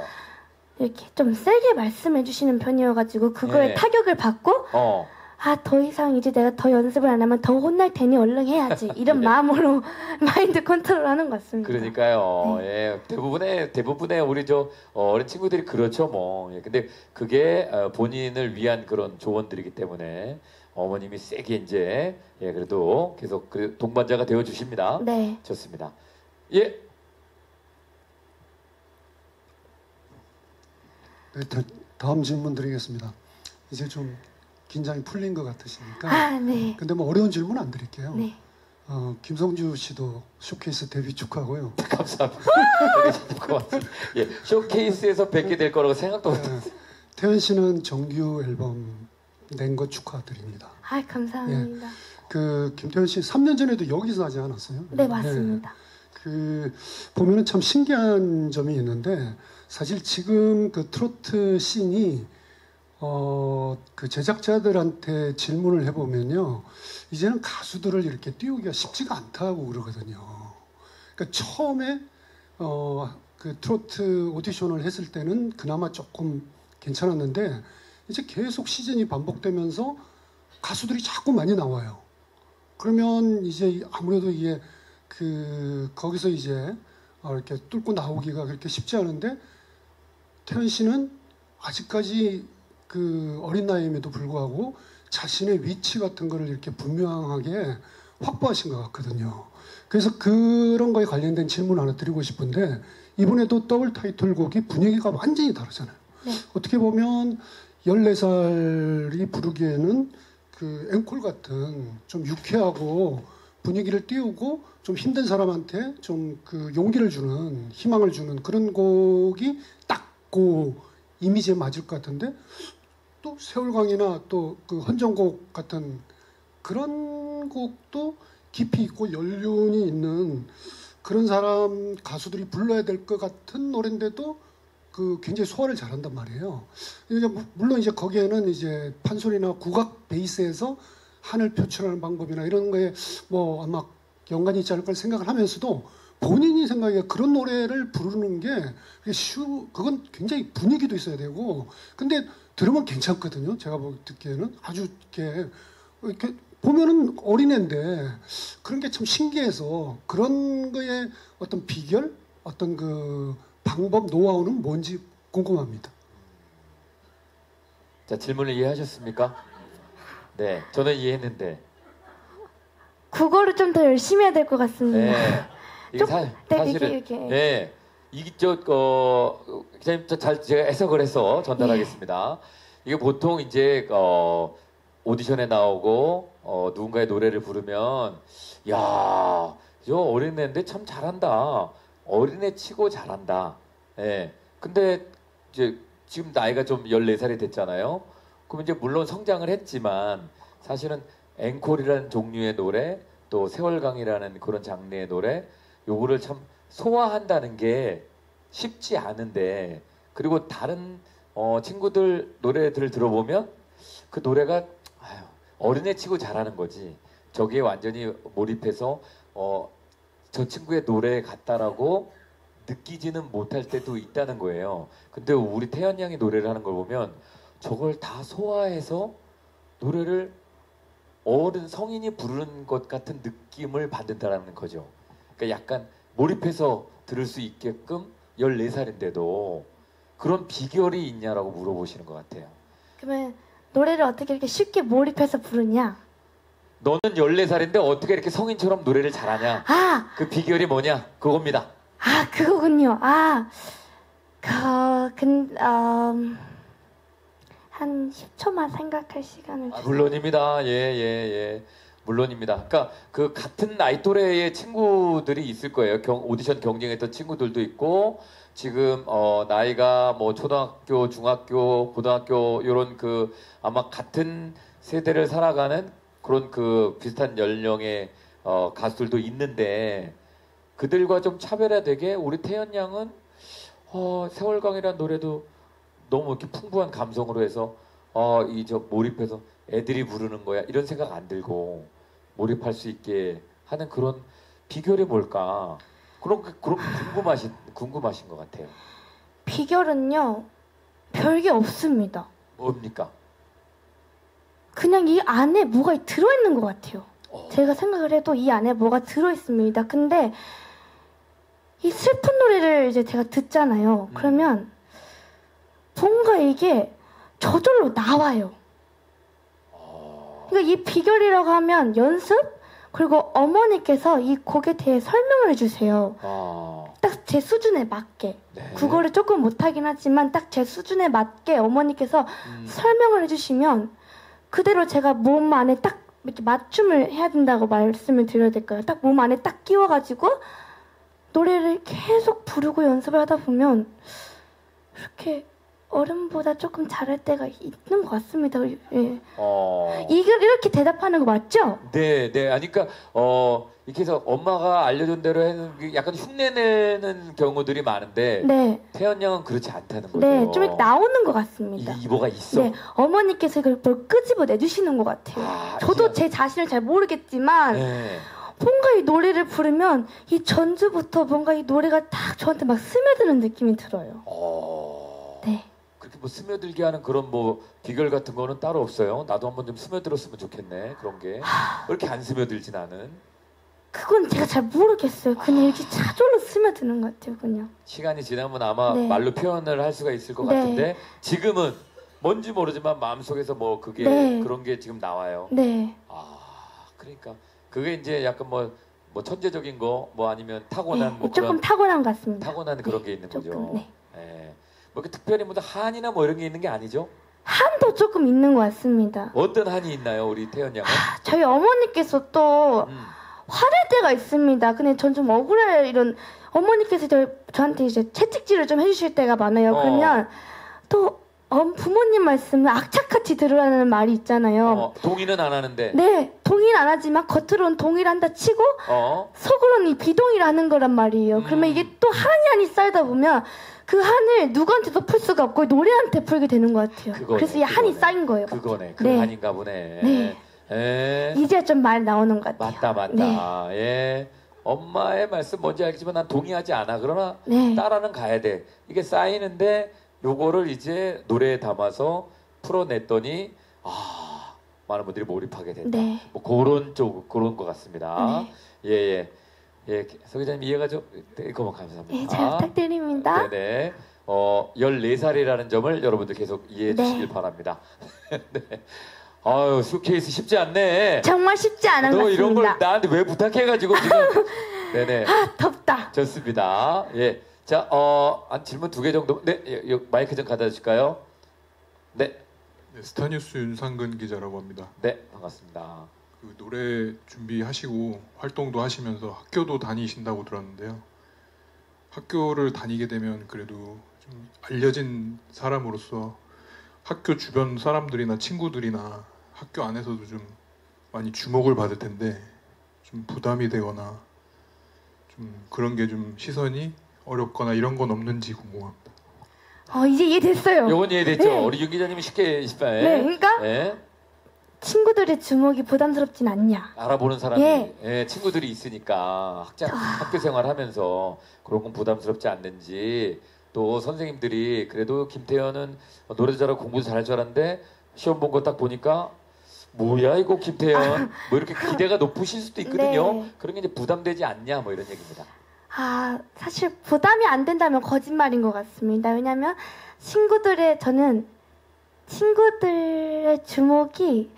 이렇게 좀 세게 말씀해 주시는 편이어가지고 그거에 네. 타격을 받고 더 이상 이제 내가 더 연습을 안 하면 더 혼날 테니 얼른 해야지. 이런 네. 마음으로 마인드 컨트롤 하는 것 같습니다. 그러니까요. 대부분의 우리 어린 친구들이 그렇죠, 근데 그게 본인을 위한 그런 조언들이기 때문에 어머님이 세게 이제 그래도 계속 동반자가 되어 주십니다. 네. 좋습니다. 네, 다음 질문 드리겠습니다. 이제 좀 긴장이 풀린 것 같으시니까. 아, 네. 근데 뭐 어려운 질문 안 드릴게요. 네. 김성주 씨도 쇼케이스 데뷔 축하하고요. 감사합니다. 되게 고맙습니다. 예, 쇼케이스에서 뵙게 될 거라고 생각도 못했어요. 태연 씨는 정규 앨범 낸 거 축하드립니다. 아, 감사합니다. 그 김태현 씨 3년 전에도 여기서 하지 않았어요? 네, 맞습니다. 그 보면은 참 신기한 점이 있는데 사실 지금 그 트로트 씬이 그 제작자들한테 질문을 해보면요, 이제는 가수들을 이렇게 띄우기가 쉽지가 않다고 그러거든요. 그러니까 처음에 그 트로트 오디션을 했을 때는 그나마 조금 괜찮았는데 이제 계속 시즌이 반복되면서 가수들이 자꾸 많이 나와요. 그러면 이제 아무래도 이게 거기서 이제 이렇게 뚫고 나오기가 그렇게 쉽지 않은데 태연 씨는 아직까지 그 어린 나이임에도 불구하고 자신의 위치 같은 거를 이렇게 분명하게 확보하신 것 같거든요. 그래서 그런 거에 관련된 질문 하나 드리고 싶은데 이번에도 더블 타이틀곡이 분위기가 완전히 다르잖아요. 네. 어떻게 보면 14살이 부르기에는 그 앵콜 같은 좀 유쾌하고 분위기를 띄우고 좀 힘든 사람한테 좀 그 용기를 주는, 희망을 주는 그런 곡이 딱 그 이미지에 맞을 것 같은데 또 세월강이나 또 그 헌정곡 같은 그런 곡도 깊이 있고 연륜이 있는 그런 사람 가수들이 불러야 될 것 같은 노래인데도 그 굉장히 소화를 잘한단 말이에요. 이제 물론 이제 거기에는 이제 판소리나 국악 베이스에서 한을 표출하는 방법이나 이런 거에 뭐 아마 연관이 있지 않을 걸 생각을 하면서도 본인이 생각에 그런 노래를 부르는 게 그건 굉장히 분위기도 있어야 되고 근데 들으면 괜찮거든요. 제가 듣기에는 아주 이렇게 보면은 어린애인데 그런 게 참 신기해서 그런 거에 어떤 비결, 어떤 그 방법, 노하우는 뭔지 궁금합니다. 자, 질문을 이해하셨습니까? 네, 저는 이해했는데. 국어를 좀 더 열심히 해야 될 것 같습니다. 네, 이게 네, 사실은 이렇게. 네, 이게 기자님 잘 제가 해석을 해서 전달하겠습니다. 이게 보통 이제 오디션에 나오고 누군가의 노래를 부르면 야, 저 어린애인데 참 잘한다. 어린애 치고 잘한다. 예. 근데 이제 지금 나이가 좀 14살이 됐잖아요. 그럼 이제 물론 성장을 했지만 사실은 앵콜이라는 종류의 노래 또 세월강이라는 그런 장르의 노래 요거를 참 소화한다는 게 쉽지 않은데 그리고 다른 친구들 노래들을 들어보면 그 노래가 어린애 치고 잘하는 거지 저기에 완전히 몰입해서 저 친구의 노래 같다라고 느끼지는 못할 때도 있다는 거예요. 근데 우리 태연 양이 노래를 하는 걸 보면 저걸 다 소화해서 노래를 어른 성인이 부르는 것 같은 느낌을 받는다라는 거죠. 그러니까 약간 몰입해서 들을 수 있게끔 14살인데도 그런 비결이 있냐라고 물어보시는 것 같아요. 그러면 노래를 어떻게 이렇게 쉽게 몰입해서 부르냐? 너는 14살인데 어떻게 이렇게 성인처럼 노래를 잘하냐? 그 비결이 뭐냐? 그겁니다. 그거군요. 한 10초만 생각할 시간을 주세요. 물론입니다. 예. 물론입니다. 그러니까 그 같은 나이 또래의 친구들이 있을 거예요. 오디션 경쟁했던 친구들도 있고 지금 나이가 뭐 초등학교, 중학교, 고등학교 이런 그 아마 같은 세대를 살아가는 그런 그 비슷한 연령의 가수들도 있는데 그들과 좀 차별화되게 우리 태연 양은 세월강이라는 노래도 너무 이렇게 풍부한 감성으로 해서 몰입해서 애들이 부르는 거야 이런 생각 안 들고 몰입할 수 있게 하는 그런 비결이 뭘까? 그런 궁금하신 것 같아요. 비결은요, 별게 없습니다. 뭡니까? 그냥 이 안에 뭐가 들어있는 것 같아요. 제가 생각을 해도 이 안에 뭐가 들어있습니다. 근데 이 슬픈 노래를 이제 제가 듣잖아요. 그러면 뭔가 이게 저절로 나와요. 그러니까 이 비결이라고 하면 연습? 그리고 어머니께서 이 곡에 대해 설명을 해주세요. 딱 제 수준에 맞게 네. 국어를 조금 못하긴 하지만 딱 제 수준에 맞게 어머니께서 설명을 해주시면 그대로 제가 몸 안에 딱 이렇게 맞춤을 해야 된다고 말씀을 드려야 될까요? 딱 몸 안에 딱 끼워가지고 노래를 계속 부르고 연습을 하다 보면 이렇게 어른보다 조금 잘할 때가 있는 것 같습니다. 예. 이렇게 대답하는 거 맞죠? 네, 네. 아니, 그러니까, 이렇게 해서 엄마가 알려준 대로 하는 게 약간 흉내내는 경우들이 많은데, 네. 태연 양은 그렇지 않다는 거죠. 네, 좀 이렇게 나오는 것 같습니다. 이보가 있어. 네, 어머니께서 이걸 뭘 끄집어 내주시는 것 같아요. 저도 제 자신을 잘 모르겠지만, 네. 뭔가 이 노래를 부르면 이 전주부터 뭔가 이 노래가 딱 저한테 막 스며드는 느낌이 들어요. 네. 그렇게 뭐 스며들게 하는 그런 뭐 비결 같은 거는 따로 없어요. 나도 한번 좀 스며들었으면 좋겠네. 그런 게. 왜 이렇게 안 스며들지 나는? 그건 제가 잘 모르겠어요. 그냥 이렇게 차돌로 스며드는 것 같아요, 그냥. 시간이 지나면 아마 네. 말로 표현을 할 수가 있을 것 네. 같은데 지금은 뭔지 모르지만 마음속에서 뭐 그게 네. 그런 게 지금 나와요. 네. 그러니까 그게 이제 약간 뭐 천재적인 거 뭐 아니면 타고난 네, 뭐 조금 그런 타고난 것 같습니다. 타고난 그런 게 있는 조금, 거죠. 네. 예. 뭐 이렇게 특별히 뭐 한이나 뭐 이런 게 있는 게 아니죠? 한도 조금 있는 것 같습니다. 어떤 한이 있나요, 우리 태연 양은? 저희 어머니께서 또 화낼 때가 있습니다. 근데 전 좀 억울해 이런 어머니께서 저한테 이제 채찍질을 좀 해주실 때가 많아요. 그러면 또 부모님 말씀을 악착같이 들으라는 말이 있잖아요. 동의는 안 하는데. 네, 동의는 안 하지만 겉으로는 동의를 한다 치고 속으로는 이 비동의를 하는 거란 말이에요. 그러면 이게 또 한이 쌓이다 보면 그 한을 누구한테도 풀 수가 없고 노래한테 풀게 되는 것 같아요. 그거네, 그래서 이 한이 그거네. 쌓인 거예요. 그거네. 그 네. 한인가 보네. 네. 예. 이제 좀 말 나오는 것 같아요. 맞다. 네. 예. 엄마의 말씀 뭔지 알겠지만 난 동의하지 않아. 그러나 네. 따라는 가야 돼. 이게 쌓이는데 요거를 이제 노래에 담아서 풀어냈더니 많은 분들이 몰입하게 된다. 네. 뭐 그런 것 같습니다. 예. 서 기자님 이해가 좀 그만 감사합니다. 네, 잘 부탁드립니다. 네네. 14살이라는 점을 여러분들 계속 이해해 네. 주시길 바랍니다. 네. 아유, 수케이스 쉽지 않네. 정말 쉽지 않은 것 너 같습니다. 이런 걸 나한테 왜 부탁해가지고 지금. 네네. 덥다. 좋습니다. 예. 자, 한 질문 2개 정도. 네, 마이크 좀 갖다 주실까요? 네. 네, 스타뉴스 윤상근 기자라고 합니다. 네, 반갑습니다. 그 노래 준비하시고 활동도 하시면서 학교도 다니신다고 들었는데요. 학교를 다니게 되면 그래도 좀 알려진 사람으로서 학교 주변 사람들이나 친구들이나 학교 안에서도 좀 많이 주목을 받을 텐데 좀 부담이 되거나 좀 그런 게 좀 시선이 어렵거나 이런 건 없는지 궁금합니다. 이제 이해됐어요. 요건 이해됐죠? 네. 우리 윤 기자님이 쉽게 네, 그러니까 네. 친구들의 주목이 부담스럽진 않냐. 알아보는 사람이 예. 친구들이 있으니까 학교 생활하면서 그런 건 부담스럽지 않는지 또 선생님들이 그래도 김태현은 노래도 잘하고 공부도 잘할 줄 알았는데 시험 본 거 딱 보니까 뭐야 이거 김태현 뭐 이렇게 기대가 높으실 수도 있거든요. 네. 그런 게 이제 부담되지 않냐 뭐 이런 얘기입니다. 사실 부담이 안 된다면 거짓말인 것 같습니다. 왜냐면 저는 친구들의 주목이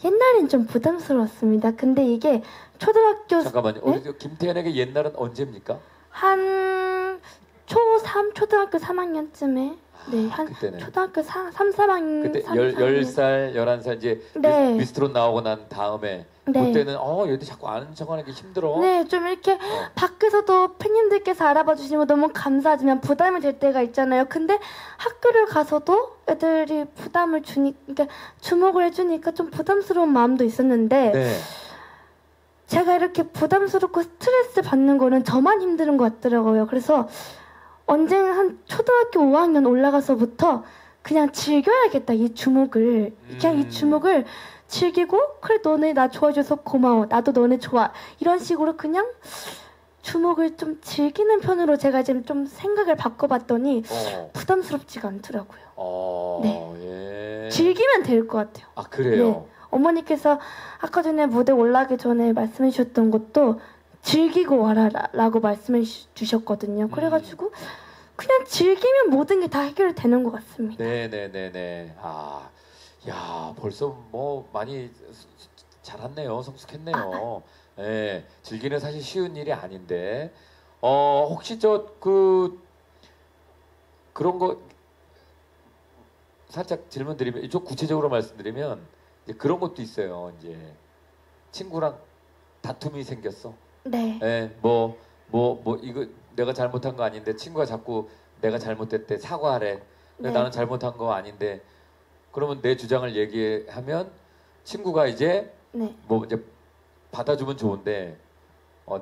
옛날엔 좀 부담스러웠습니다. 근데 이게 초등학교 잠깐만요. 네? 우리 김태현에게 옛날은 언제입니까? 한 초3 초등학교 3학년쯤에 그때는. 초등학교 3, 4학년 그때 10살, 11살 이제 네. 미스트롯 나오고 난 다음에 네. 그때는 얘들 자꾸 아는 척하기 힘들어. 네, 좀 이렇게 밖에서도 팬님들께서 알아봐 주시면 너무 감사하지만 부담이 될 때가 있잖아요. 근데 학교를 가서도 애들이 그러니까 주목을 해주니까 좀 부담스러운 마음도 있었는데 네. 제가 이렇게 부담스럽고 스트레스 받는 거는 저만 힘든 것 같더라고요. 그래서 언젠가 한 초등학교 5학년 올라가서부터 그냥 즐겨야겠다 이 주목을. 그냥 이 주목을 즐기고 그래 너네 나 좋아해줘서 고마워 나도 너네 좋아 이런 식으로 그냥 주목을 좀 즐기는 편으로 제가 지금 좀 생각을 바꿔봤더니 부담스럽지가 않더라고요. 예. 즐기면 될 것 같아요. 그래요? 네. 어머니께서 아까 전에 무대 올라가기 전에 말씀해 주셨던 것도 즐기고 와라 라고 말씀해 주셨거든요. 그래가지고 그냥 즐기면 모든 게 다 해결되는 것 같습니다. 네네네네. 야, 벌써 뭐 많이 잘했네요. 성숙했네요. 예, 즐기는 사실 쉬운 일이 아닌데, 혹시 그런 거 살짝 질문 드리면 좀 구체적으로 말씀드리면 이제 그런 것도 있어요. 이제 친구랑 다툼이 생겼어. 네. 예, 이거 내가 잘못한 거 아닌데 친구가 자꾸 내가 잘못했대 사과하래. 근데 네. 나는 잘못한 거 아닌데 그러면 내 주장을 얘기하면 친구가 이제 네. 이제 받아주면 좋은데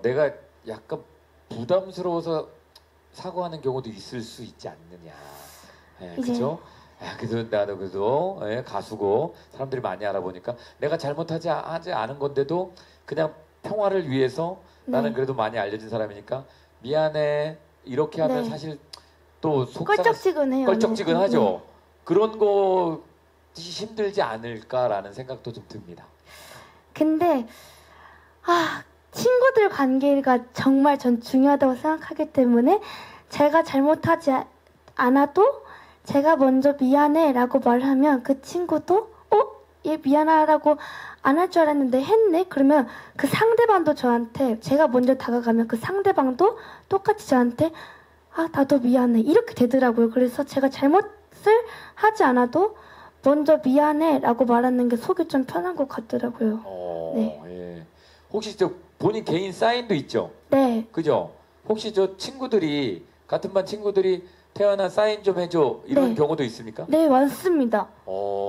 내가 약간 부담스러워서 사과하는 경우도 있을 수 있지 않느냐. 예, 이제- 그죠? 그래도 나도 그래도 가수고 사람들이 많이 알아보니까 내가 잘못하지 않은 건데도 그냥 평화를 위해서 나는 네. 그래도 많이 알려진 사람이니까 미안해 이렇게 하면 네. 사실 또 속상 껄쩍지근해요. 껄쩍지근하죠. 네. 그런 거 힘들지 않을까라는 생각도 좀 듭니다. 근데 친구들 관계가 정말 전 중요하다고 생각하기 때문에 제가 잘못하지 않아도 제가 먼저 미안해라고 말하면 그 친구도 얘 미안하라고 안 할 줄 알았는데 했네? 그러면 그 상대방도 저한테 제가 먼저 다가가면 그 상대방도 똑같이 저한테 나도 미안해 이렇게 되더라고요. 그래서 제가 잘못을 하지 않아도 먼저 미안해라고 말하는 게 속이 좀 편한 것 같더라고요. 네. 예. 혹시 본인 개인 사인도 있죠? 네. 그죠? 혹시 친구들이 같은 반 친구들이 태연아 사인 좀 해줘 이런 네. 경우도 있습니까? 네, 많습니다.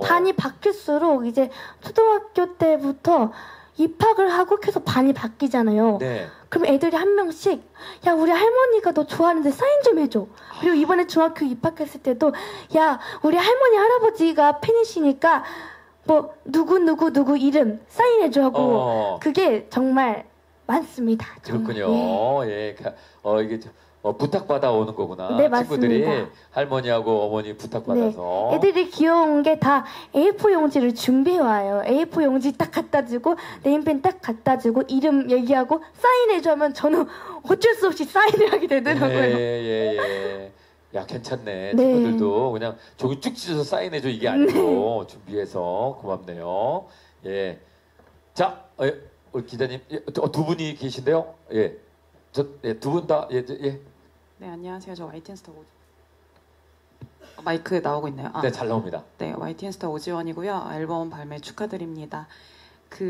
반이 바뀔수록 이제 초등학교 때부터 입학을 하고 계속 반이 바뀌잖아요. 네. 그럼 애들이 한 명씩 야 우리 할머니가 너 좋아하는데 사인 좀 해줘. 그리고 이번에 중학교 입학했을 때도 야 우리 할머니 할아버지가 팬이시니까 누구 이름 사인해줘 하고 그게 정말 많습니다. 정말. 그렇군요. 예. 이게 부탁받아 오는 거구나. 네, 친구들이 맞습니다. 할머니하고 어머니 부탁받아서. 애들이 귀여운 게 다 A4 용지를 준비해 와요. A4 용지 딱 갖다 주고 네임펜 딱 갖다 주고 이름 얘기하고 사인해줘 하면 저는 어쩔 수 없이 사인을 하게 되더라고요. 예. 야 괜찮네. 네. 친구들도 그냥 종이 쭉 찢어서 사인해줘 이게 아니고 준비해서 고맙네요. 예. 자, 우리 기자님 두 분이 계신데요. 예. 두 분 다 예. 네, 안녕하세요. 저 YTN스타 마이크 나오고 있나요? 네, 잘 나옵니다. 네, YTN스타 오지원이고요. 앨범 발매 축하드립니다.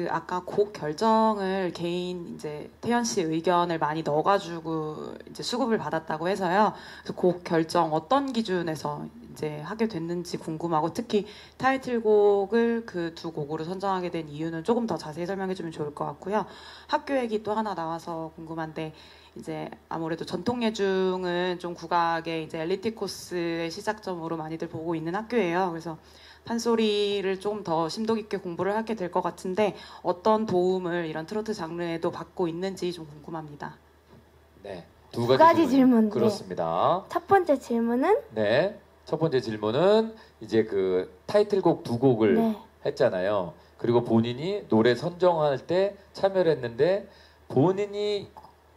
아까 곡 결정을 개인 이제 태연 씨 의견을 많이 넣어가지고 이제 수급을 받았다고 해서요. 그래서 곡 결정 어떤 기준에서 이제 하게 됐는지 궁금하고 특히 타이틀곡을 그 두 곡으로 선정하게 된 이유는 조금 더 자세히 설명해주면 좋을 것 같고요. 학교 얘기 또 하나 나와서 궁금한데 이제 아무래도 전통예중은 좀 국악의 이제 엘리트 코스의 시작점으로 많이들 보고 있는 학교예요. 그래서 판소리를 좀 더 심도 깊게 공부를 하게 될 것 같은데 어떤 도움을 이런 트로트 장르에도 받고 있는지 좀 궁금합니다. 네, 두 가지 질문. 그렇습니다. 첫 번째 질문은 네, 첫 번째 질문은 이제 그 타이틀곡 두 곡을 네. 했잖아요. 그리고 본인이 노래 선정할 때 참여를 했는데 본인이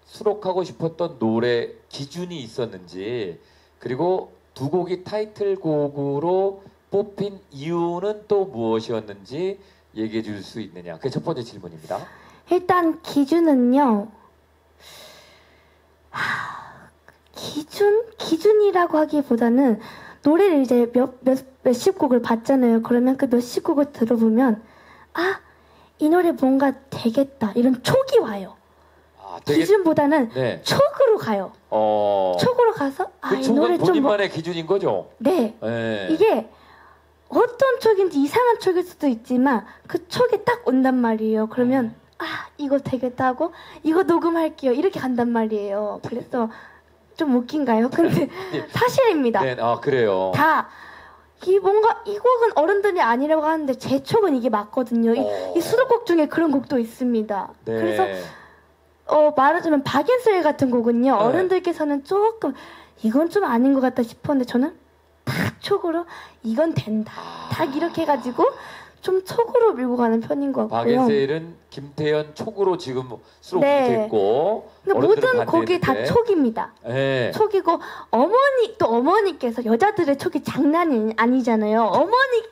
수록하고 싶었던 노래 기준이 있었는지 그리고 두 곡이 타이틀곡으로 뽑힌 이유는 또 무엇이었는지 얘기해 줄 수 있느냐. 그게 첫 번째 질문입니다. 일단 기준은요. 기준이라고 하기보다는 노래를 이제 몇십 곡을 봤잖아요. 그러면 그 몇십 곡을 들어보면 이 노래 뭔가 되겠다 이런 촉이 와요. 기준보다는 네. 촉으로 가요. 촉으로 가서 그 이 촉은 노래 좀 본인만의 기준인 거죠? 네. 네. 이게 어떤 촉인지 이상한 촉일 수도 있지만 그 촉이 딱 온단 말이에요. 그러면 이거 되겠다 하고 이거 녹음할게요. 이렇게 간단 말이에요. 그래서 좀 웃긴가요? 근데 사실입니다. 네, 그래요. 뭔가 이 곡은 어른들이 아니라고 하는데 제 촉은 이게 맞거든요. 이 수록곡 중에 그런 곡도 있습니다. 네. 그래서 말하자면 박앤슬 같은 곡은요. 어른들께서는 조금 이건 좀 아닌 것 같다 싶었는데 저는 딱 촉으로 이건 된다. 딱 이렇게 해가지고 좀 촉으로 밀고 가는 편인 것 같고요. 박앤셀은 김태연 촉으로 지금 수록이 네. 됐고 그러니까 모든 곡이 다 촉입니다. 네. 촉이고 어머니께서 여자들의 촉이 장난이 아니잖아요. 어머니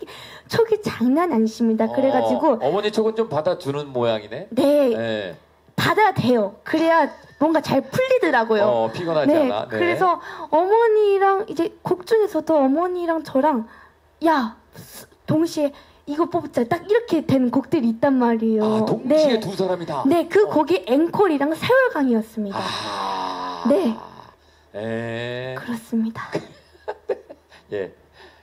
촉이 장난 아니십니다. 그래가지고 어머니 촉은 좀 받아주는 모양이네. 네. 네. 받아야 돼요. 그래야 뭔가 잘 풀리더라고요. 피곤하지 네, 않아. 네. 그래서 어머니랑 이제 곡 중에서도 어머니랑 저랑 야 동시에 이거 뽑자 딱 이렇게 된 곡들이 있단 말이에요. 아, 동시에 네. 두 사람이다. 네, 그 곡이 앵콜이랑 세월강이었습니다. 네. 그렇습니다. 예.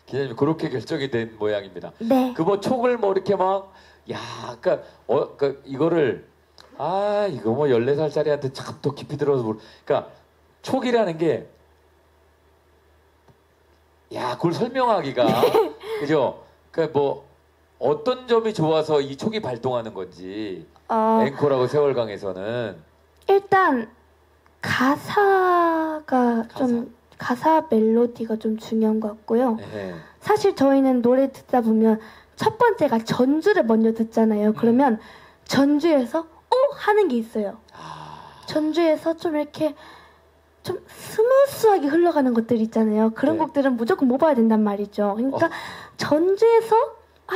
기자님 그렇게 결정이 된 모양입니다. 네. 그 뭐 촉을 뭐 이렇게 막 그러니까 이거를 이거 뭐 14살짜리한테 참 또 깊이 들어서 그러니까 촉이라는 게 그걸 설명하기가 그죠? 그러니까 뭐 어떤 점이 좋아서 이 촉이 발동하는 건지 앵콜하고 세월강에서는 일단 가사가 좀 가사 멜로디가 좀 중요한 것 같고요. 네. 사실 저희는 노래 듣다 보면 첫 번째가 전주를 먼저 듣잖아요. 그러면 전주에서 하는 게 있어요. 전주에서 좀 이렇게 좀 스무스하게 흘러가는 것들 있잖아요. 그런 네. 곡들은 무조건 못 봐야 된단 말이죠. 그러니까 전주에서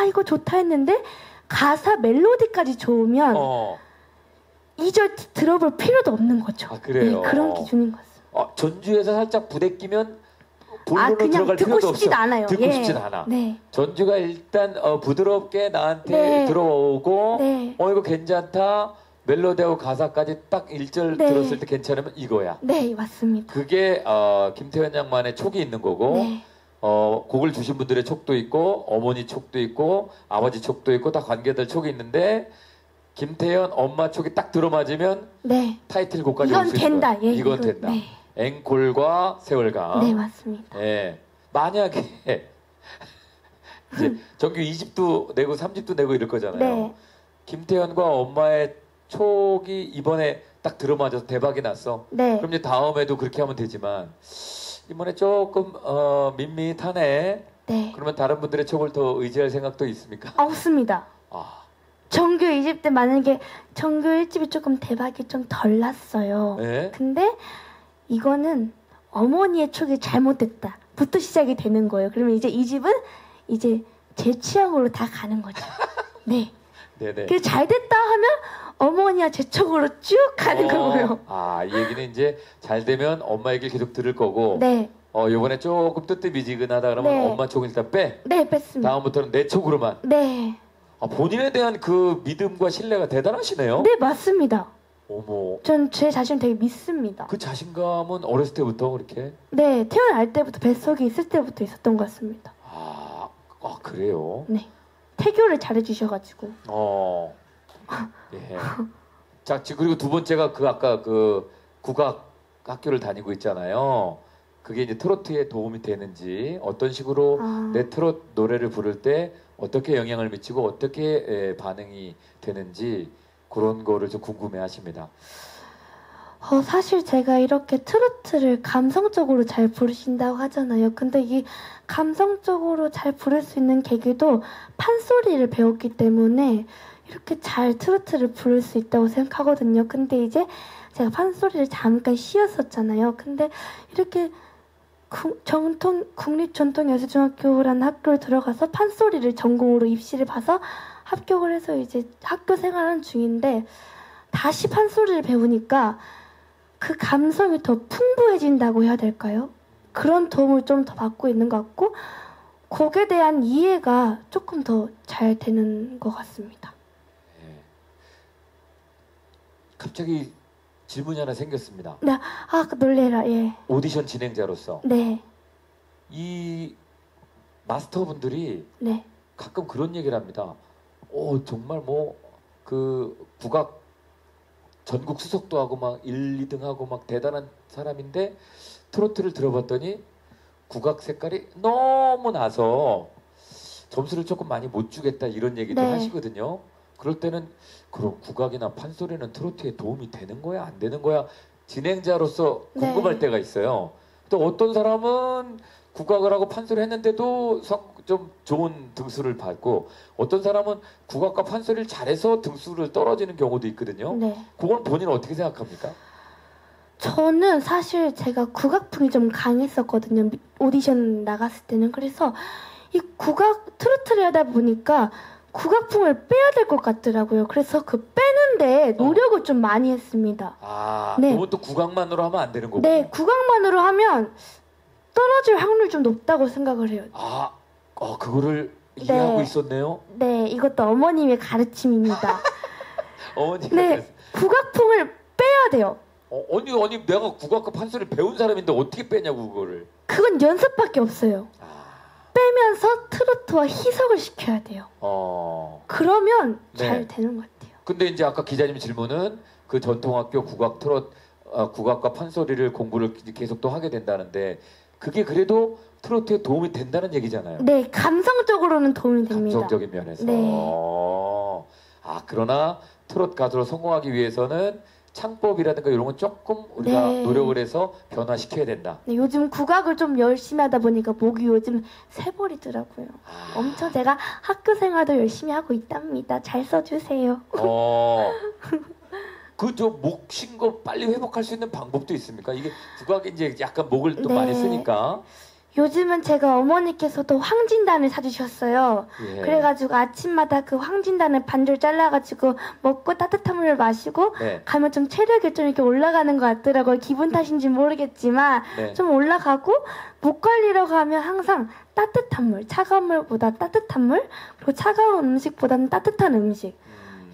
이거 좋다 했는데 가사 멜로디까지 좋으면 2절 들어볼 필요도 없는 거죠. 그래요. 네, 그런 기준인 것 같습니다. 전주에서 살짝 부대끼면 본론으로 그냥 들어갈 듣고 필요도 싶지도 없어. 않아요. 듣고 예. 싶진 않아. 네. 전주가 일단 부드럽게 나한테 네. 들어오고 네. 이거 괜찮다. 멜로디하고 가사까지 딱 1절 네. 들었을 때 괜찮으면 이거야. 네, 맞습니다. 그게 김태현 양만의 촉이 있는 거고 네. 곡을 주신 분들의 촉도 있고 어머니 촉도 있고 아버지 촉도 있고 다 관계들 촉이 있는데 김태현 엄마 촉이 딱 들어맞으면 네. 타이틀곡까지 이건 올 수 있는 된다. 거야. 예, 이건 된다. 네. 앵콜과 세월강. 네, 맞습니다. 예. 만약에 이제 정규 2집도 내고 3집도 내고 이럴 거잖아요. 네. 김태현과 엄마의 촉이 이번에 딱 들어맞아서 대박이 났어. 네. 그럼 이제 다음에도 그렇게 하면 되지만 이번에 조금 밋밋하네. 네. 그러면 다른 분들의 촉을 더 의지할 생각도 있습니까? 없습니다. 정규 2집 때 만약에 정규 1집이 조금 대박이 좀 덜 났어요. 네. 근데 이거는 어머니의 촉이 잘못됐다. 부터 시작이 되는 거예요. 그러면 이제 2집은 이제 제 취향으로 다 가는 거죠. 네. 네네. 그래서 잘 됐다 하면 어머니와 제 촉으로 쭉 가는 거고요. 이 얘기는 이제 잘 되면 엄마 얘기를 계속 들을 거고 네. 요번에 조금 뜨뜻미지근하다 그러면 네. 엄마 촉을 일단 빼. 네, 뺐습니다. 다음부터는 내 촉으로만. 네. 본인에 대한 그 믿음과 신뢰가 대단하시네요. 네, 맞습니다. 어머. 전 제 자신을 되게 믿습니다. 그 자신감은 어렸을 때부터 그렇게? 네, 태어날 때부터 뱃속에 있을 때부터 있었던 것 같습니다. 그래요? 네. 태교를 잘해주셔가지고. 예. 자, 그리고 두 번째가 아까 그 국악 학교를 다니고 있잖아요. 그게 이제 트로트에 도움이 되는지 어떤 식으로 내 트로트 노래를 부를 때 어떻게 영향을 미치고 어떻게 반응이 되는지 그런 거를 좀 궁금해하십니다. 사실 제가 이렇게 트로트를 감성적으로 잘 부르신다고 하잖아요. 근데 이 감성적으로 잘 부를 수 있는 계기도 판소리를 배웠기 때문에 이렇게 잘 트로트를 부를 수 있다고 생각하거든요. 근데 이제 제가 판소리를 잠깐 쉬었었잖아요. 근데 이렇게 국립전통예술중학교라는 학교를 들어가서 판소리를 전공으로 입시를 봐서 합격을 해서 이제 학교 생활하는 중인데 다시 판소리를 배우니까 그 감성이 더 풍부해진다고 해야 될까요? 그런 도움을 좀 더 받고 있는 것 같고 곡에 대한 이해가 조금 더 잘 되는 것 같습니다. 네. 갑자기 질문이 하나 생겼습니다. 네, 놀래라, 예. 오디션 진행자로서 네, 이 마스터분들이 네, 가끔 그런 얘기를 합니다. 정말 그 국악 전국 수석도 하고 막 1, 2등 하고 막 대단한 사람인데 트로트를 들어봤더니 국악 색깔이 너무 나서 점수를 조금 많이 못 주겠다 이런 얘기도 네. 하시거든요. 그럴 때는 그럼 국악이나 판소리는 트로트에 도움이 되는 거야 안 되는 거야 진행자로서 궁금할 네. 때가 있어요. 또 어떤 사람은 국악을 하고 판소리 했는데도 좀 좋은 등수를 받고 어떤 사람은 국악과 판소리를 잘해서 등수를 떨어지는 경우도 있거든요. 네. 그건 본인은 어떻게 생각합니까? 저는 사실 제가 국악풍이 좀 강했었거든요. 오디션 나갔을 때는. 그래서 이 국악 트로트를 하다 보니까 국악풍을 빼야 될 것 같더라고요. 그래서 그 빼는데 노력을 좀 많이 했습니다. 아, 네. 그건 또 국악만으로 하면 안 되는 거고. 네, 국악만으로 하면 떨어질 확률이 좀 높다고 생각을 해요. 아, 그거를 이해하고 있었네요. 네, 이것도 어머님의 가르침입니다. 어머니가 네, 그래서, 국악풍을 빼야 돼요. 언니, 내가 국악과 판소리 배운 사람인데 어떻게 빼냐고 그거를. 그건 연습밖에 없어요. 빼면서 트로트와 희석을 시켜야 돼요. 그러면 네. 잘 되는 것 같아요. 근데 이제 아까 기자님 질문은 그 전통학교 국악 국악과 판소리를 공부를 계속 또 하게 된다는데 그게 그래도 트로트에 도움이 된다는 얘기잖아요. 네, 감성적으로는 도움이 됩니다. 감성적인 면에서. 네. 그러나 트로트 가수로 성공하기 위해서는 창법이라든가 이런 건 조금 우리가 네. 노력을 해서 변화시켜야 된다. 네, 요즘 국악을 좀 열심히 하다 보니까 목이 요즘 새버리더라고요. 엄청 제가 학교 생활도 열심히 하고 있답니다. 잘 써주세요. 그 목 쉰 거 빨리 회복할 수 있는 방법도 있습니까? 이게 국악이 이제 약간 목을 또 네. 많이 쓰니까. 요즘은 제가 어머니께서도 황진단을 사주셨어요. 예. 그래가지고 아침마다 그 황진단을 반절 잘라가지고 먹고 따뜻한 물을 마시고 네. 가면 좀 체력이 좀 이렇게 올라가는 것 같더라고요. 기분 탓인지 모르겠지만 네. 좀 올라가고 목 관리러 가면 항상 따뜻한 물, 차가운 물보다 따뜻한 물, 그리고 차가운 음식보다는 따뜻한 음식.